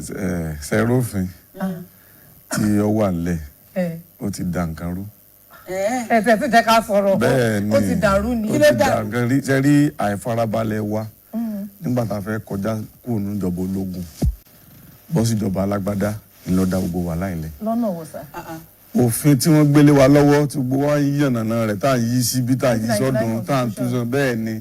sẹ́rófin tí ó wà nílẹ̀ ó ti dà nǹkan rú. Ẹ̀sẹ̀ tí jẹ́ ká sọ̀rọ̀ ó ti dàrú ni. Kí ló dàrú? Ṣé rí àìfarabalẹ̀ wa nígbà tá a fẹ́ kọjá kúrò ní ìjọba ológun bọ́ sí ìjọba alágbádá ńlọ́dà gbogbo wà láìlẹ̀. Lọ́nà wo sà? Òfin tí wọ́n gbélé wa lọ́wọ́ tí gbogbo wa ń yànnàná rẹ̀ tá à ń yí síbí tá à ń yí sọ́dún tá à ń tún sọ bẹ́ẹ̀ ni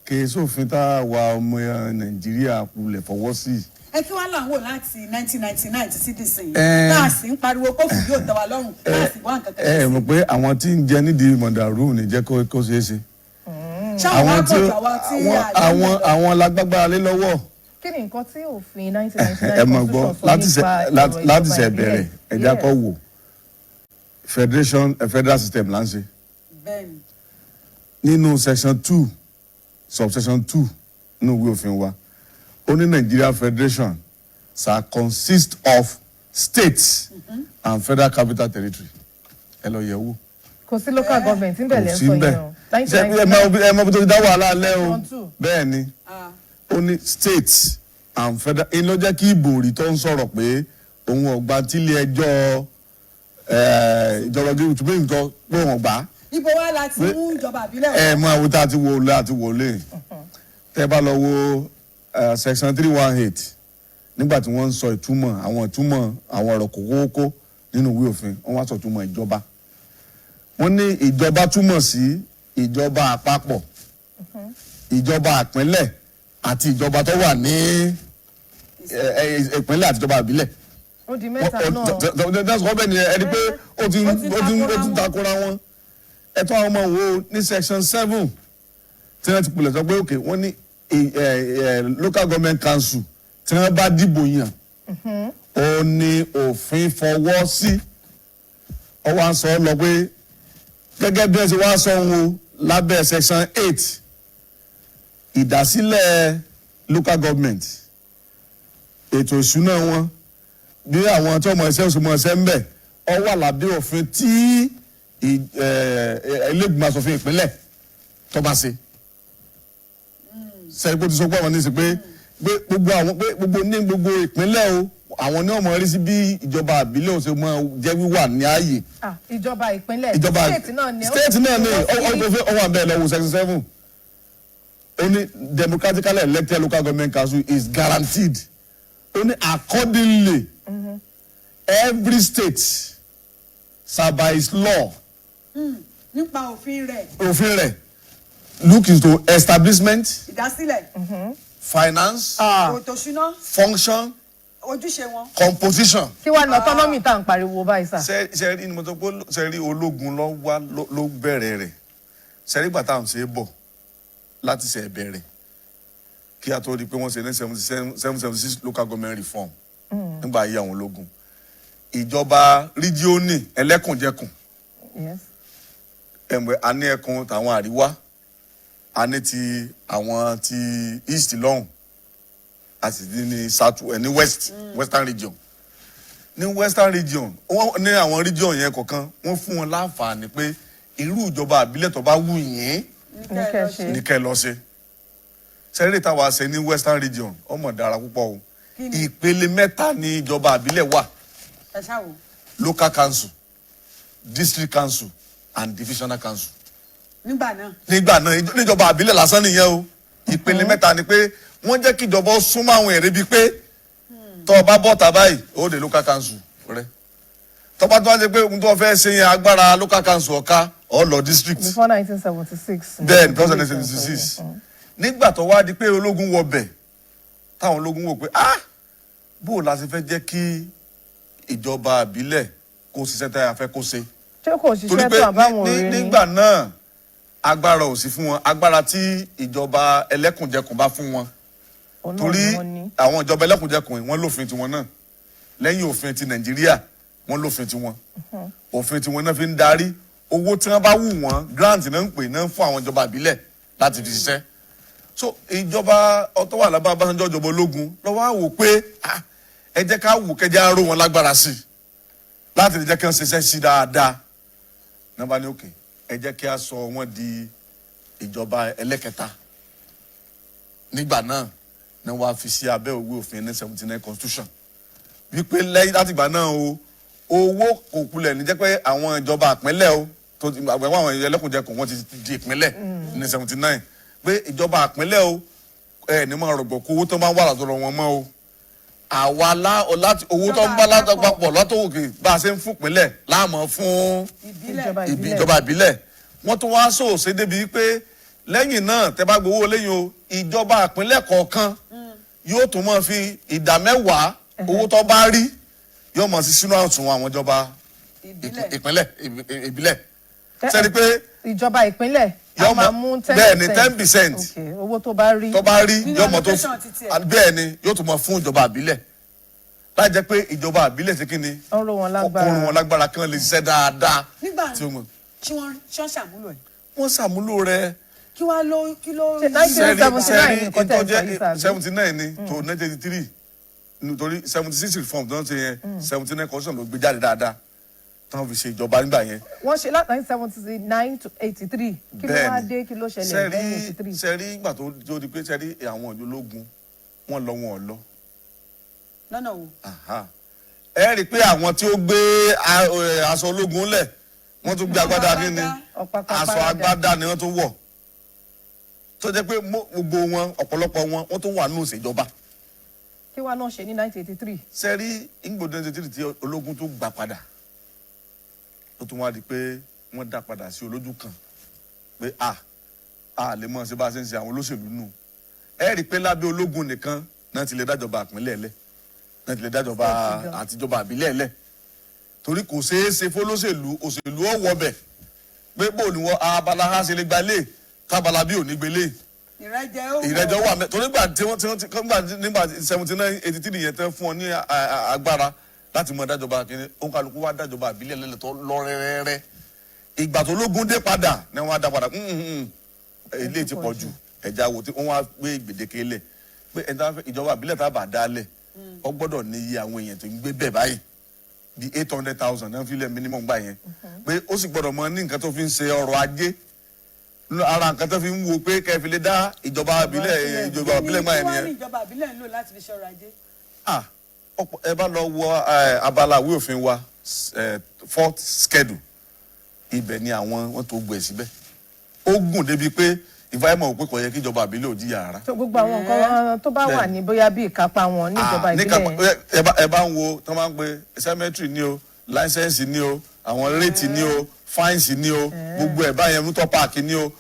kì í sófin tá a wà ọmọ Nàìjíríà kulẹ̀ fọwọ́ sí. Ẹ kí wọ́n là ń wò láti 1999 títí dìsìn náà sì ń pariwo kófù yóò tẹ́ wa lọ́rùn náà sì wá nǹkan kan. Mọ̀ pé àwọn tí ń jẹ nídìí mọ̀dàrú ò ní jẹ́ kó ṣeé ṣe. Àwọn lágbágbára lé lọ́wọ́. Kí ni nǹkan tí òfin 1999 mọ̀ gbọ́ láti ṣe bẹ̀rẹ̀ ẹ̀já kọ́ wò federal system là ń ṣe. Nínú section 2 subsection 2 nínú ìwé òfin wa ó ní Nigeria Federation shall consist of states and federal capital territory. Ẹ lọ yẹ̀ wò. Kò sí local government níbẹ̀ lẹ́ ń sọ yẹn o. Ẹ mọ̀ bí tó ti dá wàhálà alẹ́ o. Bẹ́ẹ̀ ni ó ní states and federal ẹni ló jẹ́ kí ìbòrí tó ń sọ̀rọ̀ pé òun ọ̀gbà tílé ẹjọ́ ìjọba gígùn tó bẹ́ẹ̀ nǹkan pé òun ọ̀gbà. Ibo wa láti mú ìjọba àbílẹ̀ mọ àwọn tá a ti wò lé tẹ́ bá lọ wo section 318 nígbà tí wọ́n ń sọ ìtumọ̀ àwọn ọ̀rọ̀ kókókó nínú ìwé òfin wọ́n wá sọ ìtumọ̀ ìjọba. Wọ́n ní ìjọba túmọ̀ sí ìjọba àpapọ̀ ìjọba ìpínlẹ̀ àti ìjọba tó wà ní ìpínlẹ̀ àti ìjọba ìbílẹ̀. Ó di mẹ́ta náà. That's what bẹ́ẹ̀ ni ẹni pé ó ti takora wọn. Ẹ̀tọ́ àwọn ọmọ wo ní section 7 tí wọ́n ti pilẹ̀ sọ pé òkè wọ́n ní local government council tí wọ́n bá dìbò yàn ó ní òfin fọwọ́ sí. Ó wá ń sọ lọ pé gẹ́gẹ́ bí wọ́n ṣe wá sọ wọn lábẹ́ section 8 ìdásílẹ̀ local government ètò ìṣúná wọn bí àwọn tí ọmọ ẹsẹ̀ òṣùmọ̀ ẹsẹ̀ ń bẹ̀ ọ wà lábẹ́ òfin tí ilé-ìgbìmọ̀ aṣòfin ìpínlẹ̀ tó bá ṣe. Sẹ́yìn pé ó ti sọ pé àwọn ní í ṣe pé gbogbo ìpínlẹ̀ o àwọn ní ọmọ rí sí bí ìjọba àbílẹ̀ ò ṣe mọ jẹ́ wíwà ní ààyè. Ìjọba ìpínlẹ̀ state náà ni ọwọ́ àbẹ̀ lọ́wọ́ section 7 only democratically elected local government council is guaranteed only accordingly every state shall by its law nípa òfin rẹ̀ look into establishment ìdásílẹ̀ finance ètò ìṣúná function ojúṣe wọn composition. Kí wàá ní autonomy tá à ń pariwo báyìí sà. Ṣe rí ni mo sọ pé ṣe rí ológun ló bẹ̀rẹ̀ rẹ̀ ṣe rí gbàtà ṣe é bọ̀ láti ṣe bẹ̀rẹ̀ kí a tó di pé wọ́n ṣe ní 776 local government reform nígbà ayé àwọn ológun ìjọba ríjíọ́nì ẹlẹ́kùnjẹkùn a ní ẹkùn tàwọn àríwá a ní ti àwọn ti east lọ́hùn a sì ní south ní western region ní western region ní àwọn region yẹn kọ̀ọ̀kan wọ́n fún wọn láǹfààní pé irú ìjọba àbílẹ̀ tó bá wù yín ní kẹ́ lọ ṣe. Sẹ́rẹ́ táwa ṣe ní western region ọmọ dára púpọ̀ o ìpele mẹ́ta ní ìjọba àbílẹ̀ wà local council district council and divisional council. Nígbà náà níjọba àbílẹ̀ lásán nìyẹn o ìpele mẹ́ta ni pé wọ́n jẹ́ kí ìjọba súnmọ́ àwọn èrè bíi pé tó o bá bọ́ tà báyìí ó de local council rẹ tó bá tó wá ṣe pé ohun tó fẹ́ ṣe yẹn agbára local council ọ̀ka ó lọ district. Before 1976. Then before 1976 nígbà tó wá di pé ológun wọ bẹ̀ táwọn ológun wò pé bó o la ṣe fẹ́ jẹ́ kí ìjọba àbílẹ̀ kó ṣiṣẹ́ tá a fẹ́ kó ṣe. Ṣé kò ṣiṣẹ́ tó àbáwọn orí ni. Nígbà náà agbára ò sí fún wọn agbára tí ìjọba ẹlẹ́kùnjẹkùn bá fún wọn torí àwọn ìjọba ẹlẹ́kùnjẹkùn wọn lófin tiwọn náà lẹ́yìn òfin ti Nàìjíríà wọn lófin tiwọn òfin tiwọn náà fi ń darí owó tí wọ́n bá wù wọ́n grant náà ń pè náà fún àwọn ìjọba ìbílẹ̀ láti fi ṣiṣẹ́. So ìjọba ọtọ́ wà lábá Ọbásanjọ́ ìjọba ológun lọ́wọ́ àwò pé ẹ jẹ́ ká wù kẹjẹ́ aró wọn lágbára sí láti lè jẹ́ kí wọ́n ṣiṣẹ́ sí dáadáa náà bá ní òkè ẹ jẹ́ kí a sọ wọ́n di ìjọba ẹlẹ́kẹta nígbà náà ni wọ́n á fi sí abẹ́ òwe òfin ní 79 constitution wípé lẹ́yìn láti ìgbà náà o owó kò kulẹ̀ ní jẹ́ pé àwọn ìjọba ìpínlẹ̀ o tó ti àwọn ẹlẹ́kùnjẹkùn wọn ti di ìpínlẹ̀ ní 79 pé ìjọba ìpínlẹ̀ o ní máa rọ̀gbọ̀ kó owó tó máa ń wà látọ̀rọ̀ wọn mọ́ o àwa láti owó tó ń bá látọ̀pọ̀ látọ̀wòkè bá a ṣe ń fún ìpínlẹ̀ láàmú fún ìjọba ìbílẹ̀ wọ́n tún wá sòòsè débi pé lẹ́yìn náà tẹ́ bá gbowó lẹ́yìn o ìjọba ìpínlẹ̀ kọ̀ọ̀kan yóò tún máa fi ìdá 10 owó tó bá rí yóò máa sí sínú àtúnwọ̀n àwọn ìjọba ìbílẹ̀ sẹ́ni pé ìjọba ìpínlẹ̀ yóò máa mú 10%. bẹ́ẹ̀ ni 10%. owó tó bá rí yóò mọ̀ tó bẹ́ẹ̀ ni yóò tún máa fún ìjọba ìbílẹ̀ láì jẹ́ pé ìjọba ìbílẹ̀ ṣe kí ni ọrùn wọn lágbára kí wọ́n lè ṣiṣẹ́ dáadáa. nígbà tí wọ́n ṣàmúlò ẹ̀. wọ́n ṣàmúlò rẹ̀. kí ló. 79 ni to 1983 nítorí 76 reform tó ń ṣe yẹn 79 constitution ló gbé jáde dáadáa táwọn fi ṣe ìjọba nígbà yẹn. wọ́n ṣe láti 1979 to 83 kí ló wá dé kí ló ṣẹlẹ̀ lẹ́yìn 83. sẹ́rí ìgbà tó di pé sẹ́rí àwọn ológun wọ́n lọ wọn ò lọ. lọ́nà wo. ẹ rí i pé àwọn tí ó gbé aṣọ ológun lẹ̀ wọ́n tún gbé agbádá kí ni aṣọ agbádá ni wọ́n tún wọ̀ tó jẹ́ pé gbogbo wọn ọ̀pọ̀lọpọ̀ wọn wọ́n tún wà nínú ìṣèjọba. kí wàá náà ṣe ní 1983. sẹ́rí ìgbòdo 1983 tí ológun tó gbà padà ó tún wá di pé wọ́n dá padà sí olójú kan pé a lè mọ̀ ṣe bá a ṣe ń ṣe àwọn olóṣèlú nù ẹ rí i pé lábẹ́ ológun nìkan náà ti lè dájọba àpínlẹ̀ lẹ̀ náà ti lè dájọba àtijọba àbílẹ̀ lẹ̀ torí kò ṣeé ṣe fólóṣèlú òṣèlú ó wọbẹ̀ pé bó ni wọ́n abala ha ṣe lè gbalé tábala bí ò ní gbélé ìrẹ́jẹ wà mẹ́ torí nígbà 79 83 yẹn tẹ́ fún ọ ní agbára láti mọ dájọba kìíní òun kálukú wá dájọba àbílẹ̀ lẹ́lẹ́tọ́ lọ́rẹ́rẹ́rẹ́ ìgbà tó lógún dé padà ni wọ́n á dá padà ilé ti pọ̀ jù ẹ̀já wo tí wọ́n wá gbé gbèdéke lẹ̀ pé ìjọba àbílẹ̀ tá a bá dá lẹ̀ ọ gbọ́dọ̀ ní iye àwọn èèyàn tó ń gbé bẹ́ẹ̀ báyìí bí 800,000 náà fi lẹ̀ minimum gbà yẹn pé ó sì gbọ́dọ̀ mọ ní nǹkan tó fi ń ṣe ọrọ̀ ajé ara nǹkan tó fi ń wo pé kẹ́ fi lè dá ìjọba àbílẹ̀ gbà yẹn nìyẹn. ní ìjọba àbílẹ̀ ń lò láti fi ṣe ọrọ̀ ajé. ẹ bá lọ wọ abala ìwé òfin wa 4th schedule ibẹ̀ ni wọn tó gbé síbẹ̀ ó gùn débi pé ìfáyẹmọ òpin kò yẹ kí ìjọba àbílẹ̀ ò jìyà rárá. tó gbogbo àwọn nǹkan tó bá wà ní bóyá bí ìkápá wọn ní ìjọba ìbílẹ̀. ẹ bá ń wo tó máa ń pe cemetery ni o license ni o àwọn rate ni o fines ni o gbogbo ẹ̀ báyẹn mú tọ́ páàkì ni o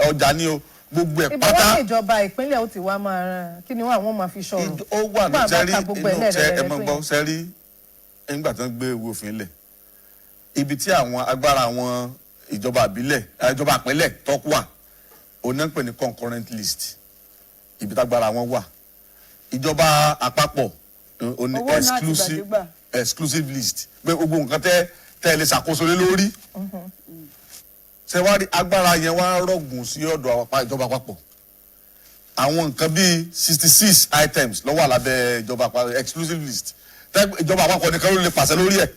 ọjà ni o gbogbo ẹ̀ pátá. ìbáwọ̀ ìjọba ìpínlẹ̀ ó ti wá máa kí ni àwọn máa fi ṣọ̀rọ̀. ó wà ní sẹ́rí ẹ mọ̀ gbọ́ sẹ́rí nígbà tó ń gbé ìwé òfin lẹ̀ ibi tí àwọn agbára àwọn ìjọba àbílẹ̀ ìjọba àpínlẹ̀ tọ́kù wà òun náà ń pè ní concurrent list ibi tágbára wọn wà ìjọba àpapọ̀ òní exclusive list pé gbogbo nǹkan tẹ́ lè ṣàkóso lé lórí ṣe wá rí agbára yẹn wá rọ̀gùn sí ọ̀dọ̀ ìjọba àpapọ̀ àwọn nǹkan bíi 66 items ló wà lábẹ́ ìjọba àpapọ̀ exclusive list ìjọba àpapọ̀ nìkan ló lè pàṣẹ lórí ẹ̀.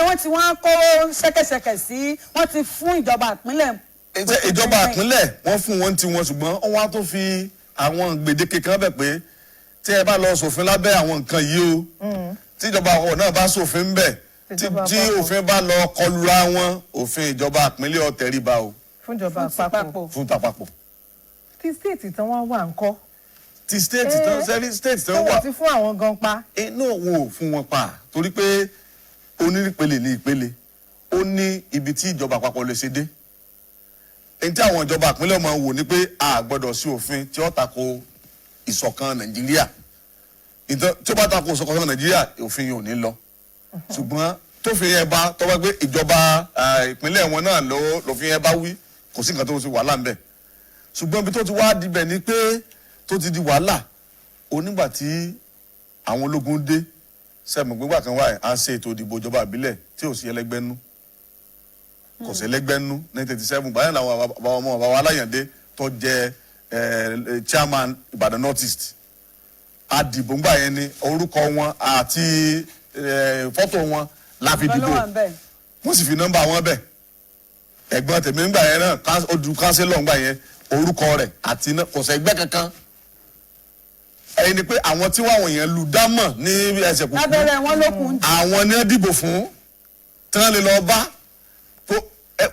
wọ́n ti wọ́n kó ṣẹ́kẹ́ṣẹkẹ̀ sí wọ́n ti fún ìjọba ìpínlẹ̀. ìjọba ìpínlẹ̀ wọ́n fún wọn tiwọn ṣùgbọ́n wọ́n á tó fi àwọn gbèdéke kan bẹ̀ pé tí ẹ bá lọ ṣòfin lábẹ́ àwọn nǹkan yìí o tí ìjọba àpapọ̀ náà bá ṣòfin ń bẹ̀ tí òfin bá lọ kọlura wọn òfin ìjọba ìpínlẹ̀ ó tẹríba o. fún ìjọba àpapọ̀. fún tàpapọ̀. tí stéètì tán wá wà ńkọ́. ti stéètì tán stéètì tán wà. wọ́n ti fún àwọn gan pa. inú òun ò fún wọn pa torí pé onípele ní ìpele ó ní ibi tí ìjọba àpapọ̀ lè ṣe dé. èyí tí àwọn ìjọba ìpínlẹ̀ máa ń wò ni pé a gbọ́dọ̀ sí òfin tí ó tako ìṣọ̀kan Nàìjíríà tí ó bá tako ìṣọ̀kan Nàìjíríà òfin yìí ò ní lọ ṣùgbọ́n tófin yẹn bá tọ́wọ́ pé ìjọba ìpínlẹ̀ wọn náà lófin yẹn bá wí kò sí nǹkan tó ti wàhálà ń bẹ̀ ṣùgbọ́n ibi tó ti wá dibẹ̀ ni pé tó ti di wàhálà onígbà tí àwọn ológun dé sẹ́mu gbígbà kan wáyé à ń ṣe ètò ìdìbò ìjọba ìbílẹ̀ tí ò sí ẹlẹ́gbẹ́nú kò sí ẹlẹ́gbẹ́nú 1937 báyìí làwọn ọmọ bàbá aláyàndé tó jẹ chairman Ìbàdàn North East àdìbò ńgbà yẹn ni orúkọ wọn àti fọ́tò wọn la fi dìbò wọ́n sì fi nọ́mbà wọn bẹ̀ ẹ̀gbọ́n tèmi ńgbà yẹn náà odu kánsílọ̀ ńgbà yẹn orúkọ rẹ̀ àti kò sẹ́ ẹgbẹ́ kankan ẹni pé àwọn tí wọ́n yẹn lu dámọ̀ ní ẹsẹ̀ kúkú lábẹ́rẹ́ wọn lókun. àwọn ní dìbò fún tí wọ́n lè lọ bá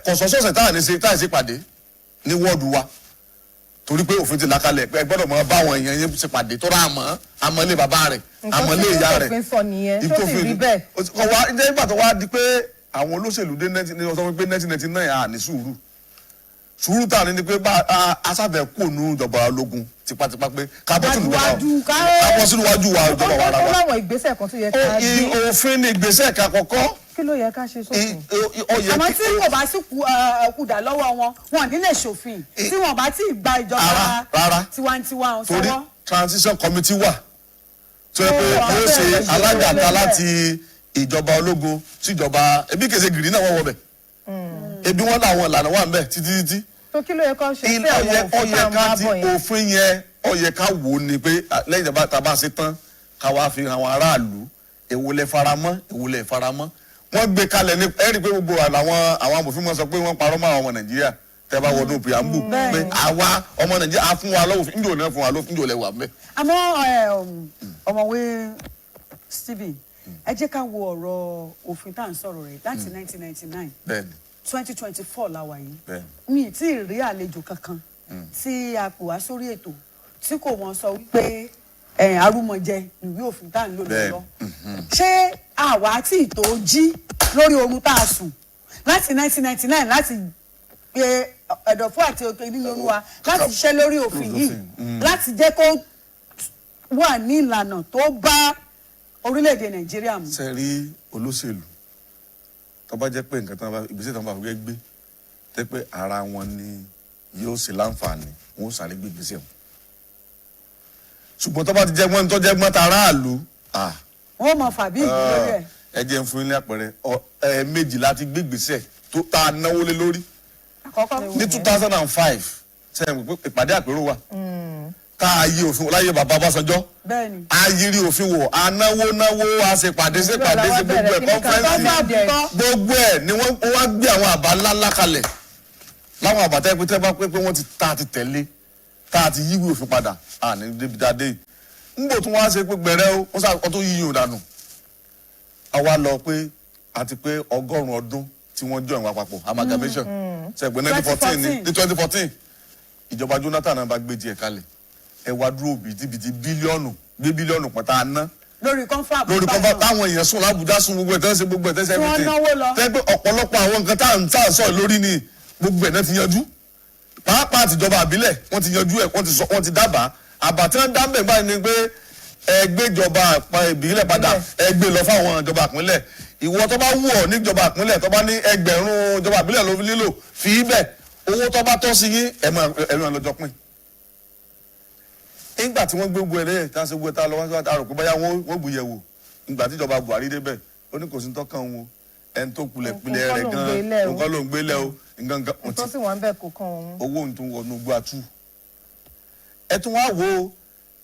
kọ̀sọ̀sọ̀sẹ̀ táà ní ṣe pàdé ní wọ́ọ̀dù wa torí pé òfin ti là kalẹ̀ pé ẹ gbọ́dọ̀ mọ bá àwọn èèyàn yẹn ṣe pàdé tó rà mọ́ àmọ́lé bàbá rẹ̀ àmọ́lé ìyá rẹ̀. nǹkan tí òfin sọ nìyẹn tó sì rí bẹ́ẹ̀. nígbà tó wá di pé àwọn olóṣèlú dé 1999 à ní sùúrù tá a ní ni pé asáfẹ́ kò nú ìjọba ológun tipátipá pé kábọ́ sínú wájú wa ìjọba wa ara wa. ó láwọn ìgbésẹ̀ kan tó yẹ ká gbé. òfin ni ìgbésẹ̀ ká kọ́kọ́. kí ló yẹ ká ṣe sófin. àmọ́ tí kò bá sí kùdà lọ́wọ́ wọn wọn ní lè ṣòfin tí wọn bá tí ì gba ìjọba tiwantiwa ọ̀sọ́wọ́. torí transition committee wà tó yẹ pé yóò ṣe alágàtà láti ìjọba ológun síjọba ebi kèsè gìrì náà wọ́n wọ bẹ̀ ebi wọn làwọn ìlànà wà ń bẹ̀ títí. tó kí ló yẹ ká ṣe sí àwọn òfin tá a máa bọ̀ yẹn. òfin yẹn ó yẹ ká wò ó ni pé lẹ́yìn tá a bá ṣe tán ká wá fi àwọn aráàlú èwo lẹ faramọ́ èwo lẹ faramọ́ wọ́n gbé kalẹ̀ ní ẹ̀rí pé gbogbo àwọn amòfin mọ́ sọ pé wọ́n parọ́ mọ́ àwọn ọmọ nàìjíríà tẹ́ bá wọnú preamble pé àwa ọmọ nàìjíríà á fún wa lọ́wọ́ níjò náà fún wa lọ́wọ́ níjò lẹ́wà mẹ́. àmọ́ ọ̀mọ̀wé Stephen ẹ jẹ́ ká wo ọ̀rọ̀ òfin tá à ń sọ̀rọ̀ rẹ̀ láti 1999 bẹ́ẹ̀ni 2024 la wà yìí bẹ́ẹ̀ni mi tí ì rí àlejò kankan tí a pò wá sórí ètò tí kò wọ́n sọ wípé arúmọjẹ ìwé òfin tá à ń lò lọ́wọ́ ṣé àwa tí ì tó jí lórí oorun tá a sùn láti 1999 láti pe ẹ̀dọ̀fọ́ àti òkè nínú olúwa láti ṣiṣẹ́ lórí òfin yìí láti jẹ́ kó wà ní ìlànà tó bá orílẹ̀-èdè Nàìjíríà mu. ṣe rí olóṣèlú tó bá jẹ́ pé nǹkan tán bá ìgbésẹ̀ tán bá fẹ́ gbé tẹ́ pé ara wọn ni yóò ṣe láǹfààní wọn ó sáré gbé ìgbésẹ̀ wọn ṣùgbọ́n tó bá ti jẹ́ wọ́n tó jẹ́ mọ́ta aráàlú. wọ́n mọ̀ fàbí ìgbìlórí ẹ̀. ẹ jẹ́ ń fún yín ní àpẹẹrẹ méjì láti gbé ìgbésẹ̀ tó tá a náwó lé lórí. ní 2005 sẹ́yìn pé ìpàdé àpérò wa tá a yí òfin láyé bàbá Ọbásanjọ́ a yiri òfin wò a náwó a ṣe pàdé sí gbogbo ẹ̀ kọ́nfẹ́rẹ́nsì gbogbo ẹ̀ ni wọ́n wá gbé àwọn àbá ńláńlá kalẹ̀ láwọn àbá tẹ́ pé wọ́n ti tẹ̀lé tá a ti yíwèé òfin padà ní débi dáadé yìí nígbò tí wọ́n á ṣe pé gbẹ̀rẹ́ o wọ́n sàkọ́ tó yíyún dànù àwa lọ pé àti pé 100 ọdún tí wọ́n join wa papọ̀ amalgamation ṣẹ̀gbẹ́ 2014 ní 2014 ìjọba Jonathan náà bá gbé díẹ̀ kalẹ̀ ẹ wá dúró bìtìbìtì bílíọ̀nù pọ̀tà ná lórí kọ́ńfà táwọn èèyàn sùn l'Ábùjá sùn gbogbo ẹ̀tẹ́sẹ̀ everything tẹ́ pé ọ̀pọ̀lọpọ̀ àwọn nǹkan tá à ń sọ lórí ni gbogbo ẹ̀ náà ti yanjú pàápàá àtijọba àbílẹ̀ wọ́n ti yanjú ẹ̀ wọ́n ti dábàá àbàtí wọ́n dábẹ̀ báyìí ni pé ẹgbẹ́ ìjọba ìbílẹ̀ padà ẹgbẹ́ lọ fáwọn ìjọba ìpínlẹ̀ ìwọ tó bá wù ọ́ níjọba ìpínlẹ̀ tó bá ní ẹgbẹ̀rún ìjọba ìbílẹ̀ ló fi lílò fi í bẹ̀ owó tó bá tọ́ sí yín ẹ̀mọ́ lọ́jọ́ pín. nígbà tí wọ́n gbé gbogbo ẹ̀rẹ́ tá a ṣe gbogbo ẹ̀ta lọ wọ́n sọ àrò pé báyà wọ́n gbù yẹ̀ wò nígbà tí ìjọba Buhari débẹ̀ ó ní kò sí tọ́kàn wọn ẹni tó kulẹ̀ pilẹ̀ rẹ̀ gan-an nǹkan ló ń gbélé o nǹkan owó ń tún wọnú gbọ́ àtú. ẹ tún wá wo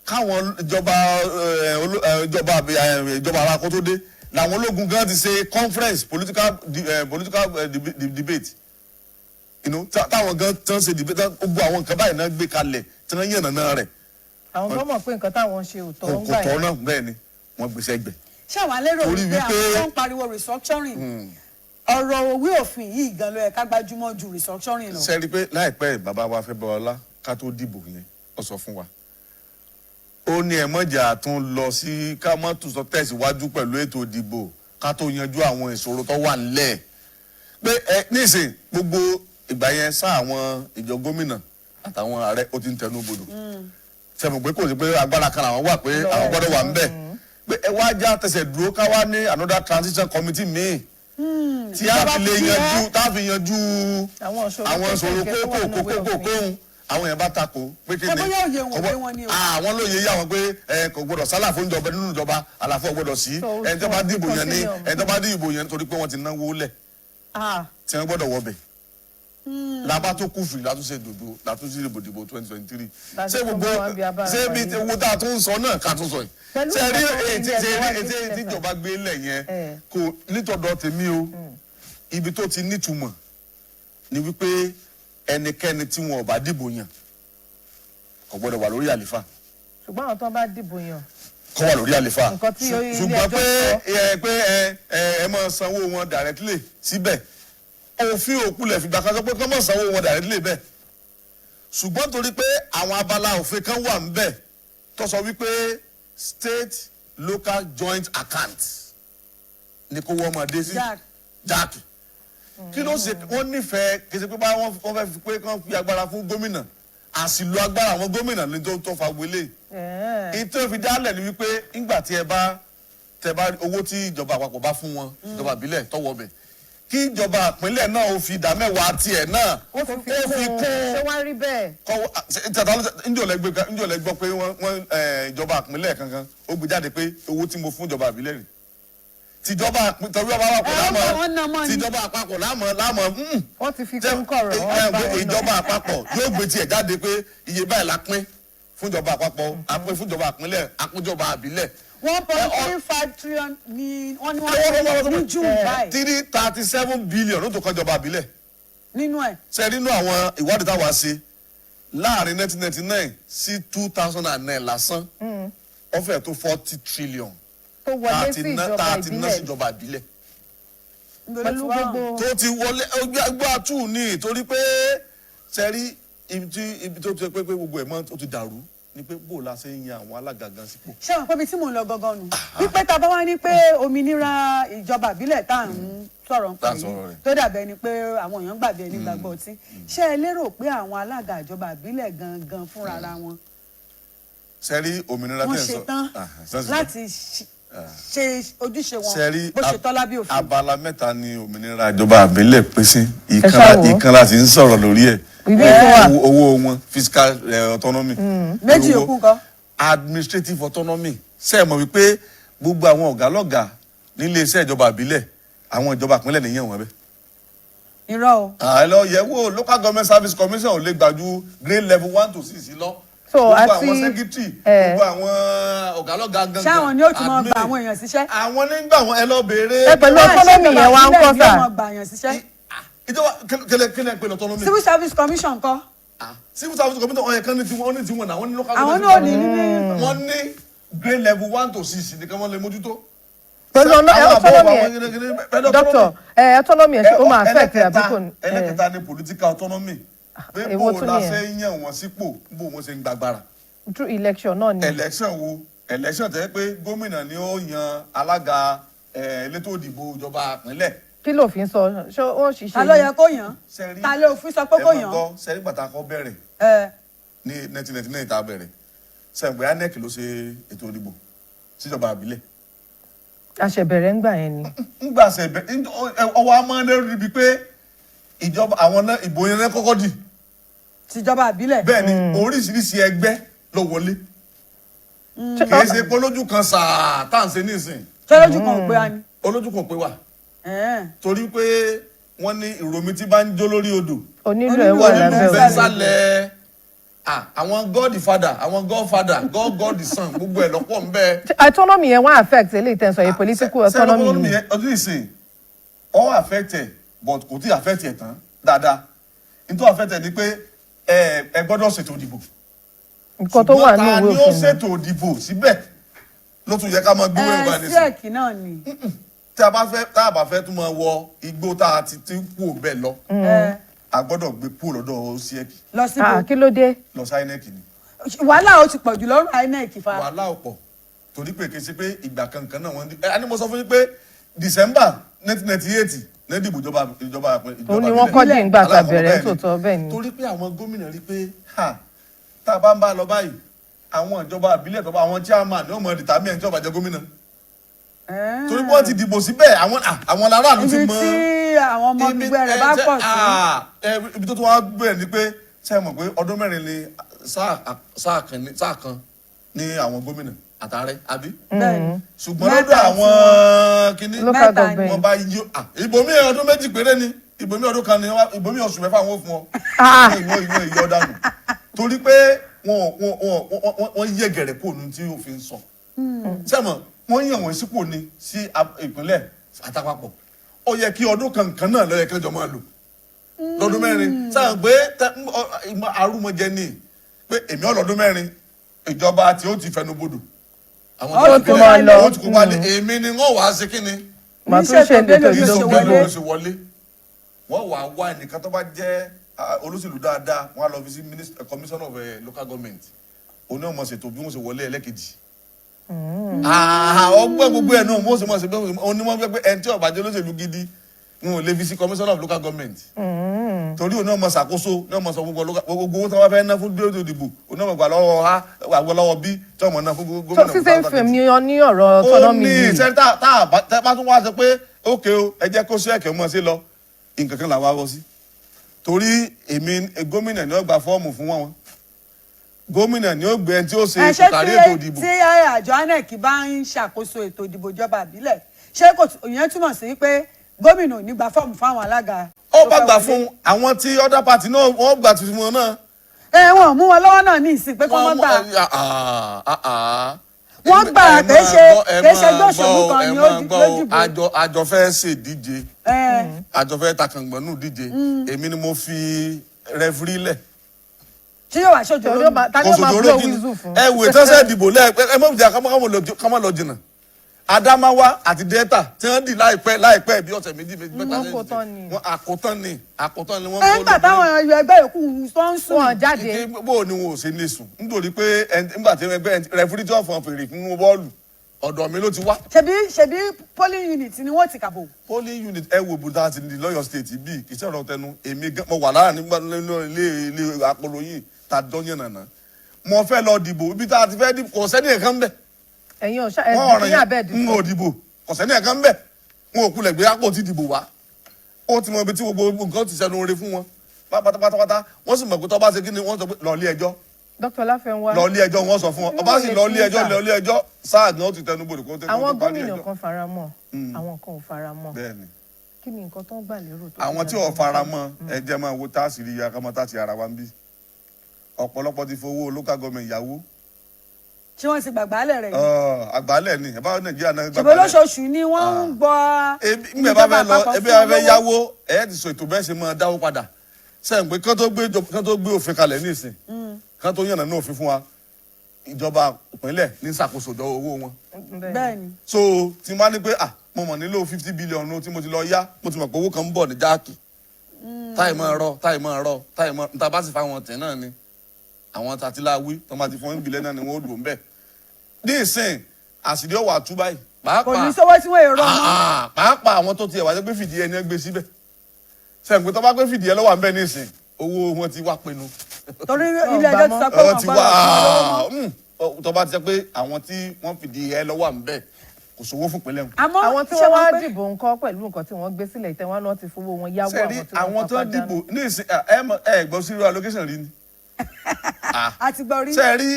káwọn ìjọba ara kó tó dé làwọn ológun gan ti ṣe conference political debate táwọn gan tán ṣe debate gbogbo àwọn nǹkan báyìí náà gbé kalẹ̀ tí wọ́n yànnà náà rẹ̀. àwọn tó mọ̀ pé nǹkan táwọn ṣe ò tọ́ ń gbà yẹn. kò tọ́ náà bẹ́ẹ̀ ni wọ́n gbèsè ẹgbẹ́. ṣé àwọn alérò wípé àwọn tó ń pariwo restructuring ọ̀rọ̀ òwe òfin yìí gan ló yẹ ká gbájúmọ́ ju restructuring lọ. ṣe rí i pé láìpẹ́ bàbá wa fẹ́ bọ́ ọlá ká tó dìbò yẹn ó sọ fún wa ó ní ẹ̀mọ́jà tún lọ sí ká má tún sọ tẹ̀síwájú pẹ̀lú ètò ìdìbò ká tó yanjú àwọn ìṣòro tó wà nílẹ̀ pé nísìn gbogbo ìgbà yẹn sá àwọn ìjọ gómìnà àtàwọn ààrẹ ó ti ń tẹnu bodò sẹ́mu pé kò sí pé agbára kan làwọn wà pé àwọn gbọ́dọ̀ wà ń bẹ̀ pé ẹ wá já tẹsẹ̀ dúró ká wá ní another transition committee míì tí a fi lè yanjú tá a fi yanjú àwọn ìṣòro kókókókókóhun àwọn yẹn bá takò pé kí ni àwọn lóye yá wọn pé kò gbọdọ̀ sálà fún ìjọba nínú ìjọba àlàfo gbọdọ̀ sí ẹni tó bá dìbò yẹn ní ẹni tó bá dìbò yẹn nítorí pé wọ́n ti náwó lẹ̀ tí wọ́n gbọdọ̀ wọbẹ̀ lábá tó kú fìlà látúnṣe dòdò látúnṣe ìbòdìbò 2023 ṣé gbogbo ṣé bí owó tá a tún sọ náà ká tún sọ yìí ṣe rí ètí ìjọba gbé lẹ̀ yẹn kò nítọ̀dọ̀ tèmi o ibi tó ti nítumọ̀ ni wípé ẹnikẹ́ni tí wọn ò bá dìbò yàn kò gbọdọ̀ wà lórí àlìfà. ṣùgbọ́n àwọn tó bá dìbò yàn. kọ́ wà lórí àlefa nǹkan tí ilé ṣùgbọ́n ẹjọ́ pé ẹ máa sanwó wọn directly síbẹ̀ òfin òkulẹ̀ fìgbà kan sọ pé kọ́ máa sanwó wọn directly bẹ́ẹ̀ ṣùgbọ́n torí pé àwọn abala òfin kan wà ńbẹ̀ tó sọ wípé state local joint account ní kó wọ́n máa dé sí jack kí ló ṣe wọ́n nífẹ̀ẹ́ kì í ṣe pé wọ́n fẹ́ fi pé kán fi agbára fún gómìnà àṣìlò agbára àwọn gómìnà ní tó fa wọlé ìtò fi dálẹ̀ ni wípé ńgbà tí ẹ bá owó tí ìjọba àpapọ̀ bá fún wọn ìjọba ìbílẹ̀ tọwọ́ bẹ̀ kí ìjọba ìpínlẹ̀ náà ó fi ìdá mẹ́wàá tiẹ̀ náà ó fi kún ṣé wọ́n rí bẹ́ẹ̀. ǹjọ́ lẹ gbọ́ pé wọ́n ìjọba ìpínlẹ̀ kankan ó gbé jáde pé owó tí mo fún ìjọba ìbílẹ̀ rẹ̀ tìjọba àpapọ̀ lámọ̀ wọ́n ti fi kún kọ̀rọ̀ ìjọba àpapọ̀ yóò gbé tiẹ̀ jáde pé iye báyìí la pín fún ìjọba àpapọ̀ àpín fún ìjọba ìpínlẹ̀ àpínjọba àbílẹ̀. 1.35 trillion ni wọ́n ní wọ́n ní June báyìí. 337 billion ló tó kọ́ ìjọba àbílẹ̀. nínú ẹ̀. ṣe nínú àwọn ìwádìí táwa ṣe láàrin 1999 sí 2009 lásán ó fẹ́ tó 40 trillion. tó wọlé sí ìjọba ìbílẹ̀. pẹ̀lú gbogbo. tó ti wọlé gbọ́ àtú ní torí pé sẹ́rí ibi tó ti pé gbogbo ẹ̀ mọ́ ó ti dàrú ni pé bó la ṣe ń yan àwọn alága gan sípò. ṣé àwọn pẹ́bi tí mò ń lọ gangan nù wípé tá a bá wá ní pé òmìnira ìjọba ìbílẹ̀ tá à ń sọ̀rọ̀ nǹkan yìí tó dàbẹ̀ ni pé àwọn èèyàn gbàgbé ẹni gbàgbọ́ ọtí ṣé ẹ lérò pé àwọn alága ìjọba ìbílẹ̀ gangan fúnra wọn. sẹ́rí òmìnira tẹ̀ ń sọ wọ́n ṣe tán láti ṣe ojúṣe wọn bó ṣe tọ́lá bí òfin. abala mẹ́ta ni òmìnira ìjọba àbílẹ̀ pín sí ìkan láti ń sọ̀rọ̀ lórí ẹ̀ owó wọn fiscal autonomy méjì yòókù kan administrative autonomy ṣe é mọ̀ wípé gbogbo àwọn ọ̀gá lọ́gàá nílé iṣẹ́ ìjọba àbílẹ̀ àwọn ìjọba ìpínlẹ̀ nìyẹn wọn bẹ́ẹ̀. irọ́ o. àlọ́ yẹ̀wò local government service commission ò lè gbàjú grade level 1 to 6 lọ. so gbogbo àwọn secretary gbogbo àwọn ọ̀gá lọ́gàá gangan. ṣáwọn ni ó tún máa gba àwọn èèyàn síṣẹ́. àwọn nígbà wọn ẹ lọ béèrè. ẹ pẹ̀lú autonomy yẹn wá ń kọ́ sà. ìjọba kílẹ̀ pẹ̀lú autonomy. civil service commission kọ́. civil service commission ọ̀yẹ̀ kan ní tiwọn náà wọ́n ní local àwọn government. náà ní wọ́n ní grade level 1 to 6 nìkan wọ́n lè mójútó. pẹ̀lú autonomy yẹn doctor autonomy yẹn ṣe ó máa affect àbíkò ní. ẹlẹ́kẹta ni political autonomy pé bó o la fẹ́ yàn wọ́n sípò bó wọ́n ṣe ń gbàgbára. through election náà ni. election tẹ́ pé gómìnà ni ó yan alága elétò ìdìbò ìjọba ìpínlẹ̀. kí ló fi ń sọ ṣé ó ṣiṣẹ́. ta ló yẹ kó yàn ta ló fi sọ pé kó yàn. sẹ́rí pàtàkì bẹ̀rẹ̀ ní 1999 tá a bẹ̀rẹ̀ sẹ́gbẹ̀ INEC ló ṣe ètò ìdìbò síjọba àbílẹ̀. àṣẹbẹ̀rẹ̀ ńgbà yẹn ni. ńgbà àṣẹbẹ̀rẹ̀ ọwọ́ amọ́nẹ́rù níbi pé ìjọba àwọn náà ìbò yẹn kọ́kọ́ dì. tìjọba àbílẹ̀. bẹ́ẹ̀ ni oríṣiríṣi ẹgbẹ́ ló wọlé. kìí ṣe pé olójú kan sàá tá à ń ṣe nísìn. ṣé olójú kan ò pé wa ni. olójú kan ò pé wa. torí pé wọ́n ní ìròmí tí bá ń jó lórí odò. onílù ẹ̀ wà lábẹ́ òun. sálẹ̀ àwọn godfather àwọn godfather god the son gbogbo ẹ̀ lọ́pọ̀ ń bẹ. autonomy yẹn wọ́n affect eléyìí tẹ̀ sọ yẹn political autonomy yẹn. ọdún ìsìn all affected but kò tí ì affect ẹ̀ tán dáadáa nítorí affected ni pé ẹ gbọ́dọ̀ ṣètò ìdìbò. nǹkan tó wà ní ìwé òfin. ṣùgbọ́n ta ni ó ṣètò ìdìbò síbẹ̀ ló tún yẹ ká máa gbé wẹ́rẹ́ ìbánisìn. sẹ́ẹ̀kì náà ni. tá a bá fẹ́ tún máa wọ igbó tá a ti kú bẹ́ẹ̀ lọ a gbọ́dọ̀ gbé kú lọ́dọ̀ sẹ́ẹ̀kì. lọ síbò kí ló dé. lọ sí INEC ni. wàhálà ó ti pọ̀ jù lọ́rùn INEC fa. wàhálà ò pọ̀ torí pé kìí ṣe pé ìgbà kankan náà wọ́n di ẹni mo sọ fún yín pé December 1998 ní ìdìbò ìjọba òun ni wọ́n kọ́ dín ìgbà tá a bẹ̀rẹ̀ tòótọ́ bẹ́ẹ̀ ni. torí pé àwọn gómìnà rí pé tá a bá ń bá lọ báyìí àwọn ìjọba ìbílẹ̀ tó bá àwọn chairman ní ọmọ ìdìtàmí ẹ̀ ń jọba jẹ gómìnà. torí pé wọ́n ti dìbò síbẹ̀ àwọn aráàlú ti mọ. ibi tí àwọn ọmọ gbígbẹ́ rẹ̀ bá pọ̀ sí. ibi tó tún wá bẹ̀rẹ̀ ni pé ṣe mọ̀ pé ọdún mẹ́rin ni sáà kan ní àwọn gómìnà àtàrẹ àbí. ṣùgbọ́n lọ́dọ̀ àwọn kìíní wọ́n bá yí ìbòmí ọdún méjì péré ni ìbòmí ọdún kan ni ìbòmí oṣù mẹ́fà wọn fún ọ ìwọ ìyọ dànù torí pé wọ́n yẹ gẹ̀rẹ́ kó nu tí òfin sọ sẹ́mọ̀ wọ́n yàn wọ́n sípò ni sí ìpínlẹ̀ àtàpapọ̀ ó yẹ kí ọdún kankan náà lọ́yẹ kẹjọ máa lò lọ́dún mẹ́rin sáà pé arúmọjẹ ni pé èmi ọlọ́dún mẹ́rin ìjọba tí ó ti fẹnubodò ó ti máa lọ. ó ti kó wálé èmi ni wọ́n wàá ṣe kí ni màá tún ṣe ètò bí ìdókòwò ìṣòwò ṣe wọlé wọ́n wàá wá ẹnìkan tó bá jẹ́ olóṣèlú dáadáa wọ́n á lọ fi sí commissioner of local government oní ọmọ ṣètò bí wọ́n ṣe wọlé ẹlẹ́kejì ọgbẹ́ gbogbo ẹ̀ náà wọ́n ṣe mọ̀ ṣe bẹ́ẹ̀ onímọ̀ pé ẹni tí ó bá jẹ́ olóṣèlú gidi wọn ò lè fi sí commissioner of local government torí òun náà mọ ṣàkóso náà mọ sọ gbogbo owó tí wọn fẹ́ ná fún dúró ìdìbò òun náà mọ gbà lọ́wọ́ a gbà lọ́wọ́ bí tí wọn mọ ná fún gómìnà. so sísè ń fẹ́ mi ní ọ̀rọ̀ autonomy yìí. ó ní sẹ́ni tá a bá tún wá sọ pé ókè o ẹ jẹ́ kó ṣe ẹ̀kẹ́ mọ́ sí lọ nǹkan kan làwọn wá sí torí èmi gómìnà ni ó gba fọ́ọ̀mù fún wọn gómìnà ni ó gbé ẹni tí ó ṣe ìkàrí ètò ìdìbò. tí àjọ INEC bá ń ṣàkóso ètò ìdìbò ìjọba ìbílẹ̀ ṣé kò ìyẹn túmọ̀ sí pé gómìnà ò ní gba fọ́ọ̀mù fáwọn alága. ó bá gbà fún àwọn tí other party náà wọ́n gbà tuntun wọn náà. Wọ́n mú wọn lọ́wọ́ náà ní ìsìn pé kọ́ mọ́ gbà. Wọ́n gbà kéṣe gbóṣèlú kan ní lójúbọ. àjọ fẹ́ ṣèdíje àjọ fẹ́ takàngbọ̀nù díje èmi ni mo fi rẹfúrí lẹ̀. tí yóò wá ṣojú lónìí. tani ó máa blow whistle fún. ẹ wò tẹ́sẹ̀ ìdìbò lẹ́ẹ̀pẹ́ ẹ mọ̀ bìjà kámọ́ lọ jìnnà. Adamawa àti Delta tí wọ́n dì láìpẹ́ bí ọ̀sẹ̀ méjì mẹ́ta lẹ́yìn àkótán ni wọ́n. nígbà táwọn ẹgbẹ́ yòókù tó ń sùn. wọn jáde. bó ni wọn ò ṣe lè sùn nítorí pé nígbà tí ẹgbẹ́ rẹfúrí tí wọ́n fọ́n fèrè fún bọ́ọ̀lù ọ̀dọ̀ mi ló ti wá. ṣebí polling unit ni wọ́n ti kàbò. polling unit ẹ wo bùdá àti ní lọ́yọ̀ state bíi kì í ṣe ọ̀rọ̀ tẹnu èmi mo wà lára nígbà ilé apolóyìn tá a dán yẹn nàná mo fẹ́ lọ dìbò ibi tá a ti fẹ́ dìbò kò sẹ́ni ẹ̀kan bẹ́ẹ̀ ẹ̀yin ọ̀sá ẹ̀dín abẹ́ dìbò. n ò dìbò kọ̀sẹ́ni ẹ̀kan bẹ́ẹ̀ wọn ò kulẹ̀ gbé àpò tí dìbò wá ó ti mọ ibi tí gbogbo nǹkan ti sẹnu oore fún wọn pátápátá wọ́n sì mọ̀ pé tó bá ṣe kí ni wọ́n sọ pé lọ ilé ẹjọ́. Dr. Láfẹ́nwá. lọ ilé ẹjọ́ wọ́n sọ fún wọn ọba sì lọ ilé ẹjọ́ sáà gan ó ti tẹnu bodò kó tó parí ẹjọ́. àwọn gómìnà kan fara mọ́ àwọn kan ò fara mọ́. bẹ́ẹ̀ni. kí ni nǹkan tó ń gbà lérò tó. àwọn tí ò fara mọ́ ẹ jẹ́ máa wo táàsì rí ya kámọ́ táàsì ara wa ń bí ọ̀pọ̀lọpọ̀ ti fowó local government yàwó tí wọ́n ti gbàgbálẹ̀ rẹ̀. àgbálẹ̀ ni ẹ bá Nàìjíríà náà gbàgbálẹ̀. ṣùgbọ́n lóṣooṣù ni wọ́n ń gbọ́. ebi bá fẹ́ lọ ebi bá fẹ́ yáwó ẹ ti sọ ètò bẹ́ẹ̀ ṣe máa dáwó padà sẹ́yìn pé kán tó gbé òfin kalẹ̀ nísìn kán tó yànnà ní òfin fún wa ìjọba ìpínlẹ̀ ní ṣàkóso owó wọn. bẹ́ẹ̀ni. so tí wọ́n á ní pé mo mọ̀ nílò 50 billion tí mo ti lọ yá mo ti mọ̀ pé owó kan ń bọ̀ ní jáàkì táì máa rọ níta bá sì fáwọn tẹ̀ náà ni àwọn tàtíláwí tó máa ti fún ìbílẹ̀ náà ni wọ́n lò ń bẹ̀. ní ìsìn àṣírí ọ̀wà tú báyìí. kò ní sọ́wọ́ tí wọ́n èrò mọ́. pàápàá àwọn tó tiẹ̀ wá jẹ́ pé fìdí ẹni gbé síbẹ̀. sẹ́yìn pé tó bá gbé fìdí ẹ lọ́wọ́ à ń bẹ̀ ní ìsìn owó wọn ti wá pinnu. torí ilé ẹjọ́ ti sọ pé wọ́n gbọ́dọ̀ tó bá ti sẹ́ pé àwọn tí wọ́n fìdí ẹ lọ́wọ́ à ń bẹ̀ kò sówó fún pínlẹ̀ wọn. àwọn tí wọ́n wá dìbò ńkọ́ pẹ̀lú nǹkan tí wọ́n gbé sílẹ̀ ìtẹ́wọ́n náà ti fowó wọn yáwó àwọn tí wọ́n dìbò ní ìsìn ẹ gbọ́ sí allocation rí ni. àti gbọ́ rí. ṣe rí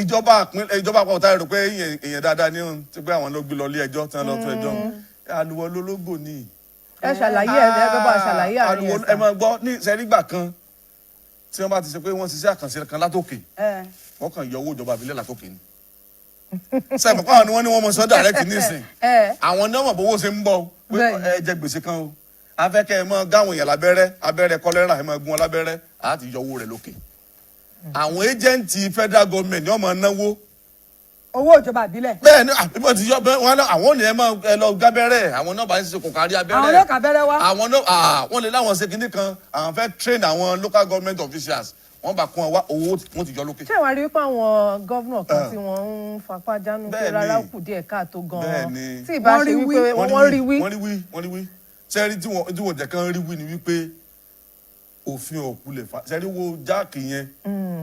ìjọba àpapọ̀ tá a rò pé èèyàn dáadáa ní òun ti pé àwọn ló gbé lọ ilé ẹjọ́ tí wọ́n lọ tún ẹjọ́ àlùwọ̀ lólógbò ni. ẹ ṣàlàyé ẹ bá bá ṣàlàyé àárín ẹ̀sán. ẹ máa gbọ́ ní sẹ́rígbà kan tí wọ́n bá ti ṣe pé wọ́n ṣiṣẹ́ àkànṣe kan látòkè wọ́n kàn yọ owó ìjọba ìbílẹ̀ látòkè ni. sẹ́mi kọ́ àwọn ni wọ́n ní wọ́n mọ sọ́ direct nísìn àwọn ní ọmọ bówó ṣe ń bọ̀ pé ẹ jẹ gbèsè kan o afẹ́kẹ́ ẹ máa gáwọn èèyàn abẹ́rẹ́ kọ́lẹ́rà ẹ máa gún wọn lábẹ́rẹ́ àti yọ owó rẹ̀ lókè. àwọn ẹ́jẹ̀ǹtì federal government ni wọ́n máa náwó. owó ìjọba ìbílẹ̀. bẹ́ẹ̀ ni àbíbọ̀ ti yọ bẹ́ẹ̀ wọn àwọn ò ní ẹ lọ gábẹ́rẹ́ àwọn náà bá ń ṣe kò kárí abẹ́rẹ́. àwọn ló kábẹ́rẹ́ wá. àwọn náà wọ́n lè láwọn ṣe kinní kan àwọn fẹ́ train àwọn local government officials wọ́n bá kún wa owó wọn ti yọ lókè. ṣé wàá rí pé àwọn gọ́vnà kan tí wọ́n ń fapá jánu pé rárá kù díẹ̀ káàtó gan-an tí ìbá ṣe wípé wọ́n rí wí sẹ́rí tí wọ́n jẹ́ kán rí wí ni wípé òfin ọ̀kulẹ̀ sẹ́rí wo jáàkì yẹn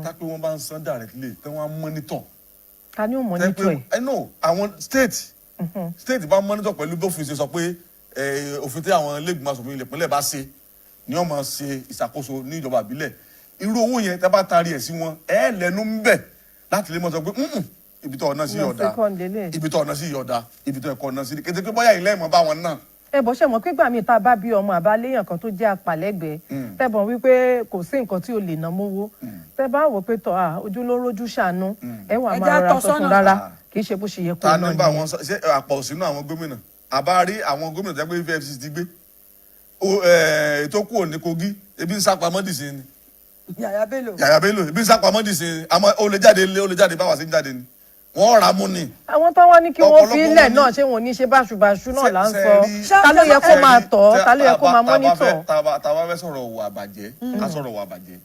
tápé wọ́n bá ń san directly tí wọ́n á mọ́nítọ̀. ta ni ó mọ́nítọ̀ ẹ̀. ẹ no àwọn state bá mọ́nítọ̀ pẹ̀lú bófin ṣe sọ pé òfin tí àwọn ilégbèmọ̀ aṣòfin ìpínlẹ̀ bá ṣe ni wọ́n máa ṣe ìṣàkóso ní ìjọba ìbílẹ̀ irú owó yẹn tẹ́ bá taari ẹ̀ sí wọn ẹ lẹ́nu ń bẹ̀ láti lè mọ̀ sọ pé ibi tó ọ̀nà sí yọ̀ọ̀dà ibi tó ọ̀nà sí yọ̀ọ̀dà ibi tó ẹ̀kọ́ ọ̀nà sí kété pé bóyá ilé ìmọ̀ bá wọn náà. ẹ bọ́ ṣe mọ̀ pé gbàmí tá a bá bí ọmọ àbáléyàn kan tó jẹ́ apàlẹ́gbẹ̀ẹ́ tẹ́bọ̀n wípé kò sí nǹkan tí o lè ná mówó tẹ́ bá wò pé tọ́ ojú ló rójú ṣàánú ẹ wà máa rọra tuntun rárá kì í ṣe bó ṣe yẹ kó náà nìyẹn. ṣé àpọ̀ sínú àwọn gómìnà àbá rí àwọn gómìnà tẹ́ pé EFCC ti gbé ètò kù òní Kogi ebi ń sápamọ́ dì sí ni Yàyà Bello bí sápamọ́ dì sí àmọ́ ó lè jáde báwa sí ń jáde ni wọ́n rà mú ni. àwọn tó wá ní kí wọ́n fi ilẹ̀ náà ṣé wọn ò ní ṣe báṣubàṣu náà là ń sọ ta ló yẹ kó máa tọ̀ ta ló yẹ kó máa mọ́nítọ̀. tàwa fẹ́ sọ̀rọ̀ òwò àbàjẹ́ ká sọ̀rọ̀ òwò àbàjẹ́.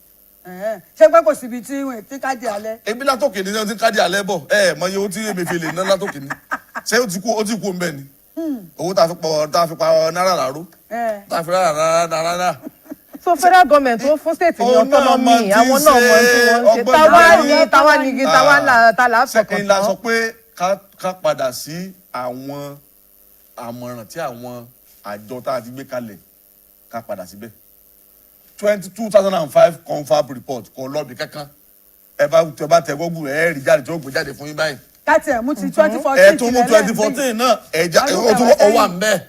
ṣé pé kò síbi tí wọn ti káàdì alẹ́. ebi látòkè ni wọ́n ti káàdì alẹ́ bọ̀ mọ iye owó tí Emefiele ná látòkè ni ṣé ó ti kú mbẹ́ ni owó tá a fi pa náírà láró tá a fi náírà. so federal government ó fún state ní autonomy àwọn náà mọ tí wọ́n ṣe táwa là fọkàn tán. la sọ pé ká padà sí àwọn àmọ̀ràn tí àwọn àjọ tá a ti gbé kalẹ̀ ká padà síbẹ̀ 2005 confab report kò lọ́ọ̀bì kankan ẹ bá tẹ gbogbo ẹ rí jáde tí ó gbé jáde fún yín báyìí. káàtì ẹ̀ mú ti 2014 ẹ tún mú 2014 náà ó wà ń bẹ́ẹ̀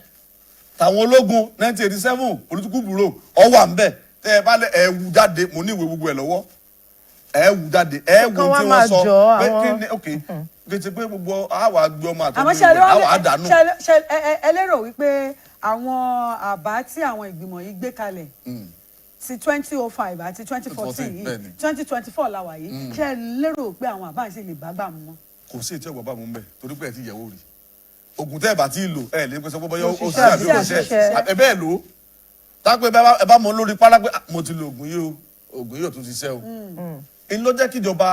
tàwọn ológun 1987 political bureau ó wà ń bẹ́ẹ̀ tẹ ẹ bá lẹ ẹ wù jáde mo ní ìwé gbogbo ẹ lọ́wọ́ ẹ wù jáde ẹ wù tí wọ́n sọ pé kí ni ok gbèsè pé gbogbo àwa gbé ọmọ àtọ́jú àwa àdánù. ẹ lérò wípé àwọn àbá tí àwọn ìgbìmọ̀ yìí gbé kalẹ̀ ti 2005 àti 2014 yìí 2024 la wà yìí ṣe lérò pé àwọn àbá ṣe lè bá gbà mú wọn. kò sí ètò ìwà bá mú bẹ́ẹ̀ torí pé ẹ ti yẹ̀wò rí oògùn tẹ́ ẹ bá ti lò ẹ lè pèsè bọ́bọ́ yọ òṣìṣẹ́ àbí òṣìṣẹ́ ẹ bẹ́ẹ̀ lò ó tápẹ́ ẹ bá mọ lórí pálá pé mo ti lo oògùn yìí ò tún ti ṣẹ́ o in ló jẹ́ kíjọba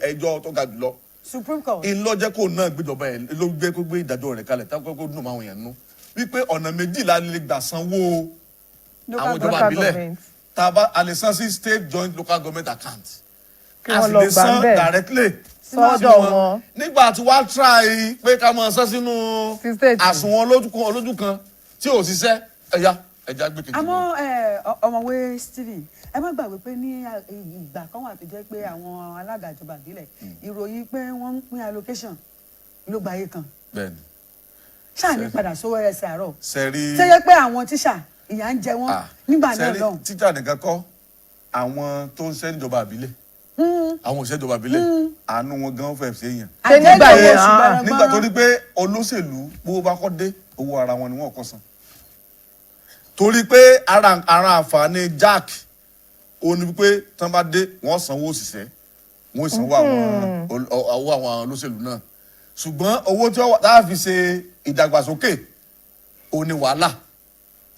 ẹjọ́ tó ga jùlọ Supreme Court in ló jẹ́ kó náà gbéjọba ẹ̀ ló gbé kó gbé ìdájọ́ rẹ̀ kalẹ̀ táwọn kó dùn máa wọ̀nyẹn nú wípé ọ̀nà méjìlá lè gbà sanwó àwọn ìjọba ìbílẹ̀ tàbá a lè san sí state joint local government account a sì lè san directly sọ́dọ̀ wọn. nígbà tí wàá try pé ká máa san sínú àsùnwọ̀n olójú kan tí ò ṣiṣẹ́ ẹja gbé kejì. àmọ́ ọ̀mọ̀wé Stephen ẹ má gbàgbé pé ní ìgbà kan wà tó jẹ́ pé àwọn alága ìjọba ìbílẹ̀ ìròyìn pé wọ́n ń pín allocation ló gbáyé kan. bẹ́ẹ̀ni. ṣáà ní padà sówó ẹsẹ̀ àárọ̀. sẹ́rí. ṣé yẹ pé àwọn tíṣà ìyà ń jẹ wọ́n nígbà náà lọ́hùn. sẹ́rí tíṣà nìkan kọ́ àwọn tó ń ṣe níjọba ìbílẹ̀ àwọn òṣìṣẹ́ ìjọba ìbílẹ̀ àánú wọn gan fẹ́ ṣe yàn. ṣé nígbà yẹn nígbà tó rí pé olóṣèlú bó bá kọ́ dé owó ara wọn ni wọ́n kọ́ san torí pé ara àǹfààní jack ó ní pé tán bá dé wọ́n sanwó òṣìṣẹ́ wọ́n sanwó àwọn olóṣèlú náà ṣùgbọ́n owó tí wọ́n tá a fi ṣe ìdàgbàsókè ó ní wàhálà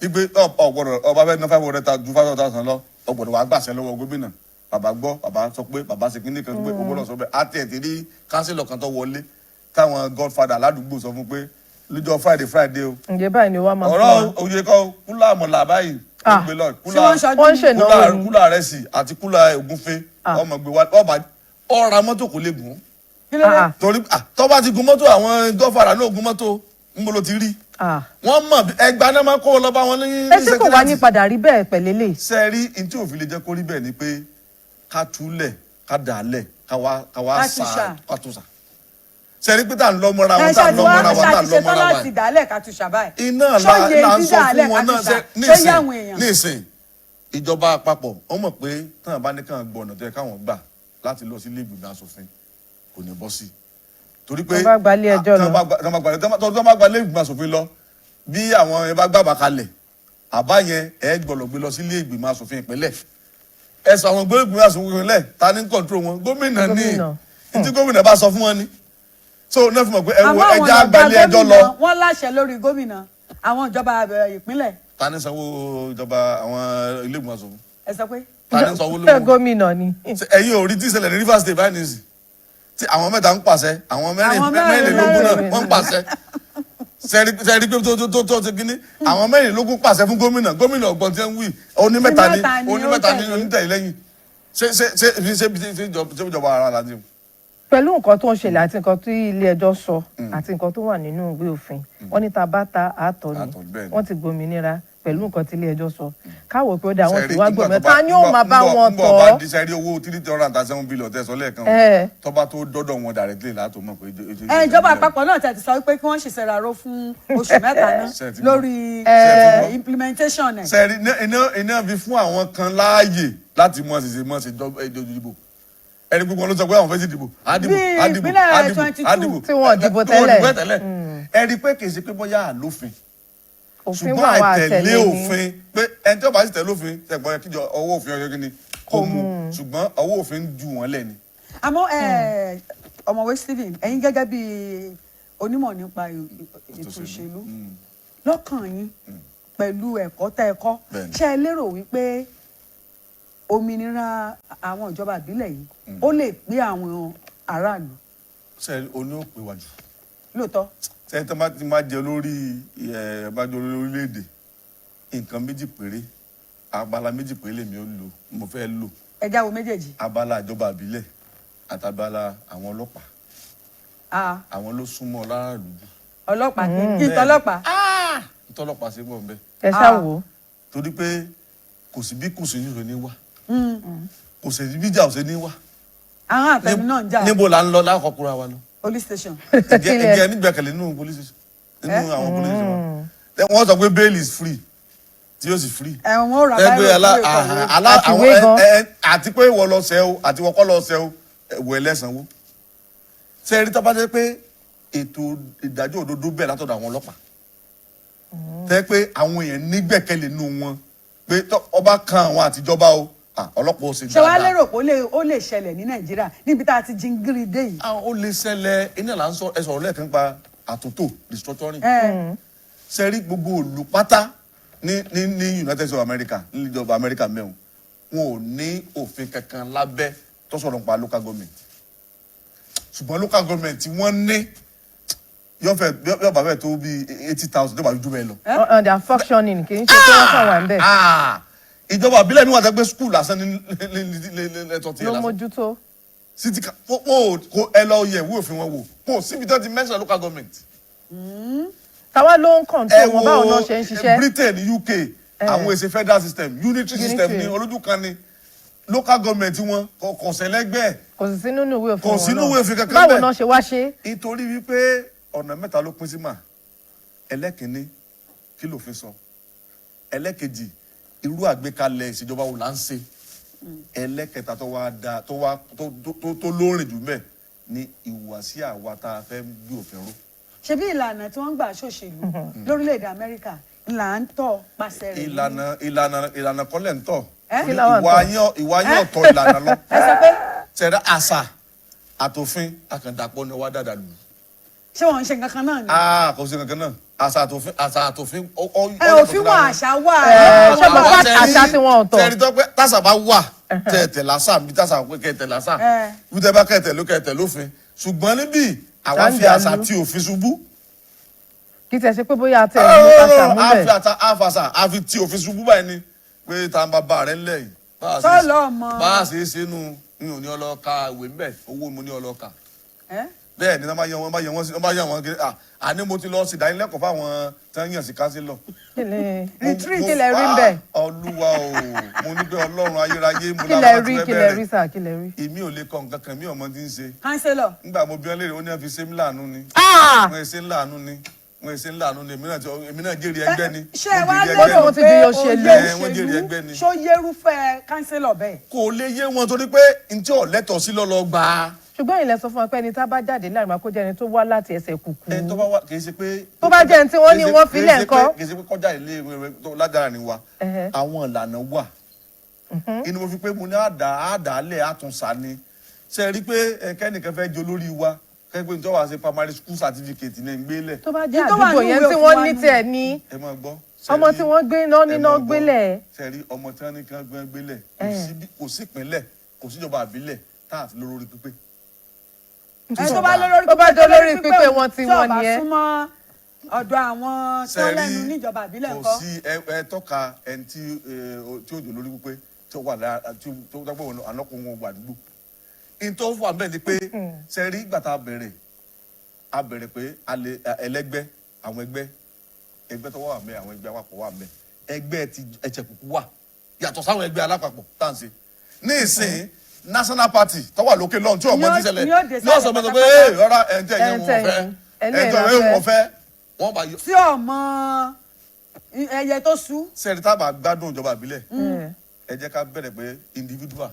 wípé ọ̀gbọ̀dọ̀ ọba fẹ́ẹ́ ná 500,000 lọ ọ̀gbọ̀dọ̀ wàá gbàṣẹ lọ́wọ́ gómìnà bàbá gbọ́ bàbá sọ pé bàbá ṣe kíní kan pé owó lọ sọ bẹ́ẹ̀ àti ẹ̀ ti rí kánsílọ̀ kan tó wọlé táwọn godfather aládùúgbò sọ fún pé lọ́jọ́ friday o. ǹjẹ́ báyìí ni wọ́n máa fún wa. ọ̀rọ̀ òye kọ́ kúlà àmọ̀là báyìí. wọ́n ń ṣènáwó ni. kúlà rẹsì àti kúlà ògúnfe ọmọ gbé wa ọ̀ra mọ́tò kò lè gùn. torí tó bá ti gun mọ́tò àwọn gọ́fàrà náà gun mọ́tò ń bolo ti rí. wọ́n mọ̀ ẹgbàá náà máa kó lọ bá wọn ní. ẹ ṣé kò wá ní padà rí bẹ́ẹ̀ pẹ̀lẹ́lẹ̀. sẹ́ẹ̀rí ní tí òfin lè jẹ́ kó rí bẹ́ẹ̀ ni pé ká túlẹ̀ ká dàálẹ̀ ká wá sá ká tó sá sẹ́rí pé tá à ń lọ mọ́ra wọn tá à ń lọ mọ́ra wọn tá à ń lọ mọ́ra wọn. láti dálẹ̀ ká tún ṣàbáyé. iná la ń sọ fún wọn náà nísìn ìjọba àpapọ̀ wọ́n mọ̀ pé táwọn bá ní káwọn gbọ́ ọ̀nà tó yẹ káwọn gbà láti lọ sí ilé ìgbìmọ̀ asòfin kò ní bọ́ sí i. torí pé tó bá gba ilé ẹjọ́ lọ tó bá gba ilé ìgbìmọ̀ asòfin lọ bí àwọn ẹ bá gbàgbà kalẹ̀ àbá yẹn ẹ gbọ́dọ̀ gbé lọ sí ilé ìgbìmọ̀ asòfin ìpínlẹ̀ ẹ sọ àwọn gbé asòfin ìpínlẹ̀ ta ní kọ̀ǹtró wọn gómìnà ní tí gómìnà bá sọ fún wọn ni so náà fi mọ̀ pé ẹja àgbàlẹ̀ ẹjọ́ lọ. wọ́n láṣẹ lórí gómìnà àwọn ìjọba ìpínlẹ̀. ta ni sanwó ìjọba àwọn ilé ìgbìmọ̀ asòfin. ẹ sọ pé. ta ni sanwó lórí. gómìnà ni. ẹ̀yin ò rí tí ìṣẹ̀lẹ̀ ní Rivers State báyìí nìyí tí àwọn mẹ́ta ń pàṣẹ àwọn mẹ́rìnlélógún náà wọ́n ń pàṣẹ sẹ́ẹ̀rí pé tó ti kíní àwọn mẹ́rìnlélógún pàṣẹ fún gómìnà ọgbọ́n tí ń wí onímẹ́ta ni onítẹ̀lẹ́yìn ṣé ìjọba ara la ní pẹ̀lú nǹkan tó ń ṣẹlẹ̀ àti nǹkan tí ilé ẹjọ́ sọ àti nǹkan tó wà nínú ìwé òfin wọ́n ní ta bá ta àtọ̀ ni wọ́n ti gbòmìnira pẹ̀lú nǹkan tí ilé ẹjọ́ sọ káwọ̀ pé ó dà wọ́n ti wá gbòmìnira ta ni ó máa bá wọn tọ́. nbọ̀ bá di sẹ́rí owó 337 billion tẹ̀sán lẹ́ẹ̀kan tọ́ba tó dọ́dọ̀ wọn directly látò mọ̀ pé. ìjọba àpapọ̀ náà tẹ̀ ti sọ pé kí wọ́n ṣiṣẹ́ rárá fún oṣù mẹ́ta náà lórí implementation ẹ̀. sẹ́rí iná fi fún àwọn kan láàyè láti mọ̀ ṣe ìdìbò ẹni gbogbo ló sọ pé àwọn fẹ́ sí ìdìbò àdìbò tí wọ́n dìbò tẹ́lẹ̀ ẹ rí i pé kì í ṣe pé bóyá àlófin ṣùgbọ́n àìtẹ̀lé òfin pé ẹni tí ó bá sì tẹ̀lé òfin ṣẹ̀gbọ́n yẹ kíjọ ọwọ́ òfin ọjọ́ kí ni kò mú ṣùgbọ́n ọwọ́ òfin ju wọ́n lẹ̀ ni. àmọ́ ọ̀mọ̀wé Stephen ẹ̀yin gẹ́gẹ́ bí onímọ̀ nípa ètò òṣèlú lọ́kàn yín pẹ̀lú ẹ̀kọ́ tẹ́ ẹ kọ́ ṣé ẹ lérò wípé òmìnira àwọn ìjọba ìbílẹ̀ yìí ó lè pé àwọn aráàlú. ṣe oní ò pé wájú. lóòótọ́. ṣe tí wọ́n ti máa jẹ lórí orílẹ̀-èdè nǹkan méjì péré abala méjì péré lèmi ó lò mo fẹ́ lò. ẹ jáwọ́ méjèèjì. abala ìjọba ìbílẹ̀ àtàbala àwọn ọlọ́pàá. àwọn ló súnmọ́ aráàlú jù. ọlọ́pàá kí ìtọ́lọ́pàá. ìtọ́lọ́pàá ṣe gbọ́n bẹ́ẹ̀. ẹ ṣáà wò ó. torí pé kò sí bí kùsùn yìí ní wá kò sí bí jà ò sí ní wá. àwọn àtẹnu náà ń jà. níbo la ń lọ lákọ̀ọ́kúra wa lọ. police station. ẹ̀jẹ̀ nígbàkẹ̀lé nínú police station nínú àwọn police station wọ́n sọ pé bail is free tí yóò sì free. ẹ̀wọ̀n ó rà báyìí àti pé ìwọ lọ sẹ́ o àti ìwọ kọ́ lọ sẹ́ o ẹ̀wọ̀ ẹlẹ́sànwó. ṣé ẹ rí tó bá jẹ́ pé ètò ìdájọ́ òdodo bẹ́ẹ̀ látọ̀dọ̀ àwọn ọlọ́pàá tẹ́ pé àwọn èèyàn nígbẹ̀kẹ̀lé nínú wọn pé ọba kan àwọn àtijọba o ọlọ́pàá ó ṣe dáadáa. ṣé wàá lérò pé ó lè ṣẹlẹ̀ ní Nàìjíríà níbi tá a ti jingiri dé yìí. ó lè ṣẹlẹ̀ iná là ń sọ ẹ sọ̀rọ̀ lẹ́ẹ̀kan pa àtúntò restructuring. ṣe rí gbogbo olùpátá ní United States of America níjọba America mẹ́wọ̀n wọn ò ní òfin kankan lábẹ́ tó sọ̀rọ̀ nípa local government ṣùgbọ́n local government tí wọ́n ní yóò bá bẹ́ẹ̀ tó bí 80,000 tó bá ju bẹ́ẹ̀ lọ. they are functioning kì í ṣe pé wọ́n kàn wá ń bẹ̀. ìjọba ìbílẹ̀ mi wà tẹ́ pé school lásán ní lẹ́tọ̀ tí ẹ lásán. ló mójútó. city kò ẹ lọ yẹ̀ ìwé òfin wọn wò kò síbi tó ti mention local government. táwa ló ń control wọn báwo náà ṣe ń ṣiṣẹ́. Britain UK àwọn èsì federal system unitary system ní olójú kan ní local government wọn kò sẹ́lẹ́gbẹ́. kò sí sínú ìwé òfin wọn náà kò sínú ìwé òfin kankan bẹ́ẹ̀. báwo náà ṣe wá ṣe. nítorí wípé ọ̀nà mẹ́ta ló pín sí mà ẹlẹ́kìnní kí lòfin sọ ẹlẹ́kejì irú àgbékalẹ̀ ìṣèjọba wo là ń ṣe ẹlẹ́kẹta tó lóòrìn jù mẹ́ ní ìhùwàsí àwa tá a fẹ́ gbé òfin ró. ṣebí ìlànà tí wọ́n ń gbà ṣòṣèlú lórílẹ̀‐èdè Amẹ́ríkà là ń tọ̀ pàṣẹ rẹ̀. ìlànà kọ́lẹ̀ ń tọ̀ ìwà yín ọ̀tọ̀ ìlànà lọ. ṣẹ̀dá àṣà àtòfin àkàndàpọ̀ ni wàá dàdà lù. ṣé wọn ń ṣe nǹkan kan náà ni. kò sí nǹkan kan náà àṣà àtòfin. òfin wà àṣà wà. ṣé bàbá àṣà tí wọn ò tọ. tẹ̀rí tó pé tàṣà bá wà tẹ̀tẹ̀ lásà bí tàṣà pé kẹ̀tẹ̀ lásà bí tẹ̀ bá kẹ̀tẹ̀ ló kẹ̀tẹ̀ lófin ṣùgbọ́n níbí àwa fi àṣà tí òfin ṣubú. kì í tẹ̀ ṣe pé bóyá tẹ̀ ní àṣà múlẹ̀. àfàṣà àfi tí òfin ṣubú báyìí ni pé tá n bá bá rẹ̀ ńlẹ̀ yìí. sọ́ọ̀lọ́ mọ́. bá a ṣe é ṣe nu mi ò ní ọlọ́ka ìwé ńbẹ̀ owó mo ní ọlọ́ka bẹ́ẹ̀ ni wọ́n bá yan wọn kiri àní mo ti lọ sí ìdánilẹ́kọ̀ọ́ fáwọn tí wọ́n yàn sí kánsílọ̀. kílẹ̀ rí ń bẹ̀. Olúwa o mo ní pé Ọlọ́run ayérayé mo láwọn ti fẹ́ bẹ̀rẹ̀. kílẹ̀ rí sà kílẹ̀ rí. èmi ò lè kọ nǹkan kan mi ò mọ tí ń ṣe. kánsílọ̀. nígbà mo bí wọn léèrè ó ní wọn fi ṣe ń láàánú ni. wọn ṣe ń láàánú ni wọn ṣe ń láàánú ni èmi náà jèrè ẹgbẹ́ ni. ṣé ẹ wá lérò pé òṣèlú ṣó yẹrúfẹ́ kánsílọ̀ bẹ́ẹ̀. kò lè yé wọn torí pé ntí ọ̀lẹ́tọ̀ sí lọ́lọ́ gbà. ṣùgbọ́n ilẹ̀ sọ fún wa pé ẹni tá a bá jáde láàrin máa kó jẹ́ ẹni tó wá láti ẹsẹ̀ kùkù. ẹni tó bá wá kì í ṣe pé. tó bá jẹ́ ẹni tí wọ́n ní wọ́n fi lẹ̀ ńkọ́. kì í ṣe pé kọjá ilé ìwé tó lágbára ni wa àwọn ìlànà wà. inú mo fi pé mo ní àdàálẹ̀ àtúnṣà ni ṣe rí pé kẹ́nìkan fẹ́ jẹ olórí wa kẹ́gbẹ́ ní tó wà ṣe primary school certificate ní ìgbélẹ̀. tó bá jẹ́ àdúgbò yẹn tí wọ́n ní tẹ̀ ní ọmọ tí wọ́n gbé náà níná gbélẹ̀. ṣe rí ọmọ tí wọ́n ní kí wọ́n gbélẹ̀ kò sí ìpínlẹ̀ kò síjọba àbílẹ̀ tá a ti lórí pípé. tó bá lórí pípé wọn ti wọn ni ẹ. tí ọba súnmọ́ ọ̀dọ̀ àwọn tó lẹ́nu níjọba àbílẹ̀ ńkọ́. kò sí ẹ tọ́ka ẹni tí òjò lórí pípé tó wà lára tó dápẹ́ wọn àlọ́kùnrin wọn wà àdúgbò. ìtọ́ fún àbẹ̀ ni pé ṣe rí ìgbà tá a bẹ̀rẹ̀ pé ẹlẹ́gbẹ́ àwọn ẹgbẹ́ tó wà mẹ́ àwọn ẹgbẹ́ àpapọ̀ wà mẹ́ ẹgbẹ́ ti ẹ̀jẹ̀ kùkù wà yàtọ̀ sáwọn ẹgbẹ́ alápapọ̀ tá à ń ṣe ní ìsìn national party tó wà lókè lọ́hùn tí ọmọ ti ṣẹlẹ̀ yóò sọ pé rárá ẹ̀ǹtẹ̀ yẹn wọ́n fẹ́ wọ́n bá yọ. tí ọmọ ẹyẹ tó sú. sẹ́ẹ̀rì tá a bá gbádùn ìjọba ìbílẹ̀ ẹ jẹ́ ká bẹ̀rẹ̀ pé individual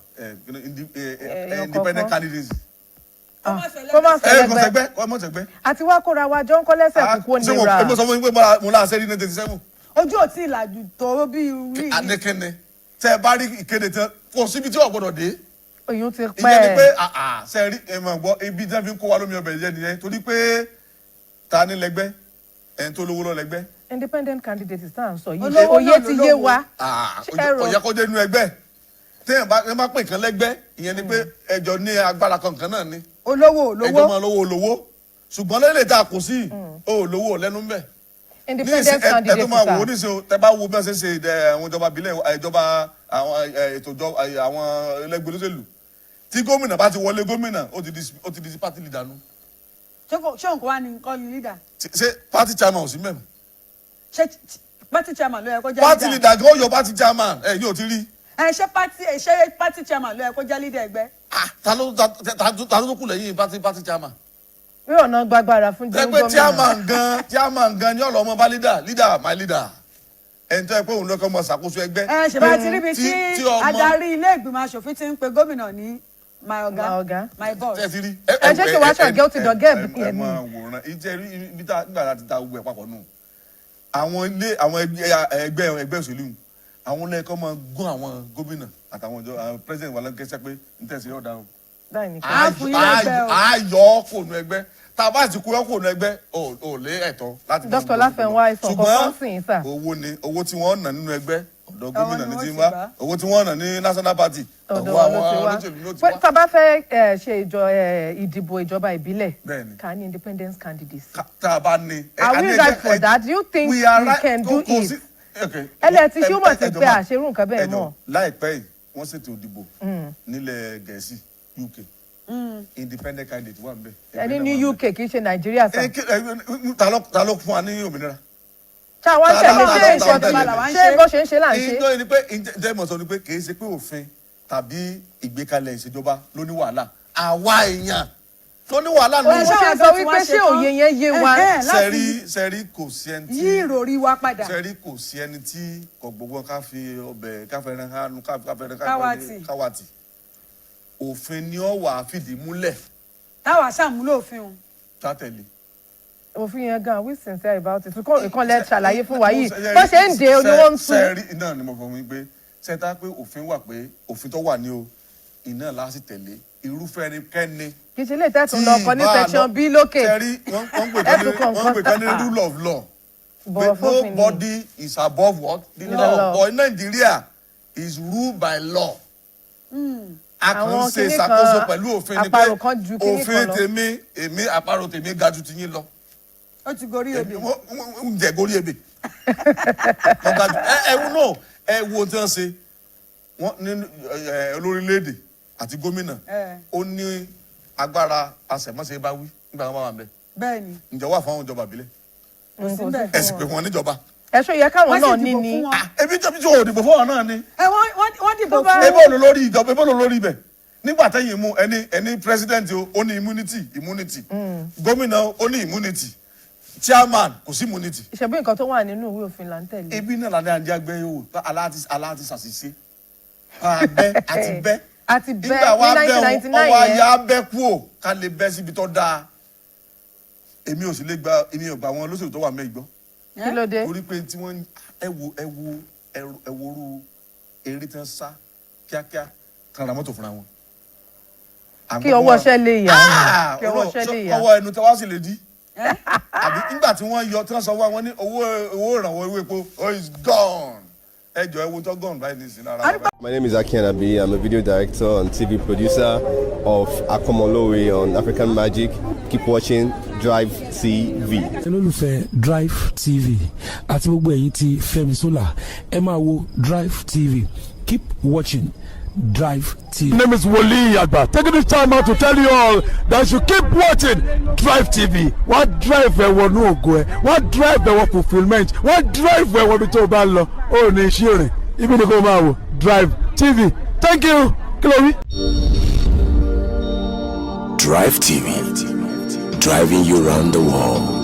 independent candidates. kó má ṣẹgbẹ́ kó má ṣẹgbẹ́. àti wá kóra wa jọ ń kọ́ lẹ́sẹ̀ kúkú nira. ṣé mo sọ fún yín pé mo la ṣe rí 1987. ojú ò tí ì làjù tó bí rí. adékẹ́ni tẹ́ ẹ bá rí ìkéde tán kò síbi tí ò gbọ́dọ̀ dé. oyún ti pẹ́. ìyẹn ni pé ṣe rí ẹ̀mọ̀ gbọ́ ibi tí wọ́n fi ń kó wa lómi ọbẹ̀ jẹ́ nìyẹn torí pé ta ni lẹ́gbẹ́ ẹni tó lówó lọ lẹ́gbẹ́. independent candidate tá à ń sọ yìí oyè ti yé wa. ọ̀yà kó jẹ́ inú ẹgbẹ́ téèyàn bá pè kán lẹ́gbẹ́ ìyẹn ni pé ẹjọ́ ní agbára kankan náà ni. olówó ẹjọ́ máa lówó ṣùgbọ́n lẹ́lẹ̀ tá a kò sí olówó lẹ́nu mbẹ́. independent candidate ẹ tó máa wò ó níṣẹ́ o tẹ bá wo bí wọ́n ṣe àwọn ìjọba ìbílẹ̀ ìjọba àwọn ètò àwọn ẹlẹ́gbẹ́ olóṣèlú tí gómìnà bá ti wọlé gómìnà ó ti di party leader nu. ṣé òǹkọ wa ni nǹkan ni leader. ṣé party chairman ò sí mẹ́mu. ṣé party chairman ló yẹ kó jẹ́ leader. party leader gan yọ party chairman ẹ yóò ti rí. ṣé party chairman ló yẹ kó jẹ́ leader ẹgbẹ́. ta ló kù lẹ́yìn party chairman. bí ọ̀nà gbàgbára fún jẹ́ gómìnà. ẹgbẹ́ chairman gan ni ọlọ́mọ bá leader my leader ẹni tó yẹ pé òun lọ́kọ́ mọ ṣàkóso ẹgbẹ́. ṣe bá ti ríbi tí adarí ilé ìgbìmọ̀ asòfin ti ń pe gómìnà ní my ọ̀gá my boss. ẹ ṣe kí wàá ṣàgẹ́ ó ti dọ̀gẹ́ ẹ̀bí yẹn ni. ẹ máa wòran ìjẹ́ nígbà tá a ti ta gbogbo ẹ̀ papọ̀ nù. àwọn ẹgbẹ́ òṣèlú àwọn lẹ́ẹ̀kọ́ máa gún àwọn gómìnà àtàwọn president wà lọ́kẹ́sẹ́ pé ń tẹ̀sí ọ̀dà o. a yọ kò nu ẹgbẹ́ tá a bá ti kú ọkọ̀ nu ẹgbẹ́ ò lé ẹ̀tọ́ láti. dr láfẹnwá ìsàn kọ̀ọ̀kan sì ń sà. owó tí wọ́n ná nínú ẹgbẹ́ ọ̀dọ̀ gómìnà ní ti ń wá owó tí wọ́n ná ní national party ọ̀dọ̀ àwọn olóṣèlú ló ti wá. tá a bá fẹ́ ṣe ìdìbò ìjọba ìbílẹ̀ ká ní independent candidates. tá a bá ní. are we right for that? Do you think we can do it? ẹlẹ́tí ṣé ó mọ̀ sí pé àṣerú nǹkan bẹ́ẹ̀ mọ̀. láìpẹ́ yìí wọ́n ṣètò ìdìbò nílẹ̀ Gẹ̀ẹ́sì UK independent candidate wà nbẹ. ẹni ní UK kì í ṣe Nàìjíríà sàn. ta ló fún wa ní òmìnira. ṣé àwọn tẹ̀lé ṣé bó ṣe ń ṣe là ń ṣe. ìjọ ni pé ǹjẹ́ ìmọ̀ sọ ni pé kì í ṣe pé òfin tàbí ìgbékalẹ̀ ìṣèjọba ló ní wàhálà àwa èèyàn tó ní wàhálà nù. ó ṣe sọ wípé ṣé òye yẹn yé wa. sẹ́rí kò sí ẹni tí yí ìròrí wa padà. sẹ́rí kò sí ẹni tí kò gbogbo ká fi ọbẹ̀ káfẹ́rẹ́ hánu káfẹ́rẹ́ káwàtì òfin ni ó wà fìdí múlẹ̀. táwa ṣàmúlò òfin o. tátẹ̀lé. òfin yẹn gan we sincere about it ìkànlẹ̀ ṣàlàyé fún wa yìí bó ṣe ń de oníwó ń tún. sẹ́rí iná ni mo fọ mi pé sẹ́ńtà pé òfin wà pé òfin tó wà ní o iná láti tẹ̀lé irúfẹ́ ẹnikẹ́ni. kì í ṣe lè tẹ̀sùn lọ ọkọ ní section B lókè. sẹ́rí wọ́n pè kán ní rule of law. Nobody is above what? The law. But in Nigeria is ruled by law. A kàn ṣe ìṣàkóso pẹ̀lú òfin ni pé òfin tèmi èmi àparò tèmi ga ju tiyín lọ. Ó ti gorí ebè. Ń jẹ gorí ebè. Ẹ̀wù náà ẹ wo tí wọ́n ṣe wọ́n ní olórílẹ̀-èdè àti gómìnà ó ní agbára àṣẹmọ́ṣe bá wí nígbà wọn bá wà ń bẹ. Bẹ́ẹ̀ni. Ǹjẹ́ wà fún àwọn ìjọba ìbílẹ̀? Ẹ sì pé wọn níjọba. Ẹ̀ṣọ́ yẹ káwọn náà ní ni. Ebi tí o dìbò fún ọ náà ni. Wọ́n dìbò fún. Ebo olórí ìjọba ebo olórí ibẹ̀. Nígbà tẹ́yìn mú ẹni president ó ní immunity. Gómìnà ó ní immunity. Chairman kò sí immunity. Ìṣẹ̀bí nǹkan tó wà nínú ìwé òfin là ń tẹ̀lé. Ebi náà ládé àjẹ́ àgbẹ̀ yóò aláàtì ṣàṣìṣe. Àti bẹ́. Àti bẹ́ ní 1999 yẹn. Ọwọ́ ayé abẹ́ kú ò ká lè bẹ́ síbi tó dáa. Èmi ò gbà wọn lóṣèlú tó wà mẹ́ ìgbọ́. Kí ló dé? Torí pé tí wọ́n ẹwo eré tí wọ́n sá kíákíá kan ra mọ́tò fúnra wọn. Kí ọwọ́ ṣẹ́ lè yá. Kí ọwọ́ ṣẹ́ lè yá. Ọwọ́ ẹnu tí wọ́n sì lè dí. Àbí nígbà tí wọ́n yọ tí wọ́n sọ wọ́n ní owó ìrànwọ́ ewé epo is gone. Ẹjọ́ ẹwo tó gone báyìí ní ìsìn ara. My name is Akianabi. I'm a video director and TV producer of Akomolowe on African Magic. Keep watching Drivetv. olólùfẹ́ Drivetv àti gbogbo ẹ̀yin tí Fẹ́mi Sola ẹ máa wo Drivetv. Keep watching Drivetv. My name is Wole Agba. Taking this time out to tell you all that you keep watching Drivetv. What drive ẹ̀wọ̀ ní ògo ẹ̀? What drive ẹ̀wọ̀ fulfilment? What drive ẹ̀wọ̀ bí tó o bá lọ? Ó ní iṣẹ́ rìn. Ibi ni kò máa wò Drivetv. Thank you. Kí ló wí? Drivetv. Driving you around the world.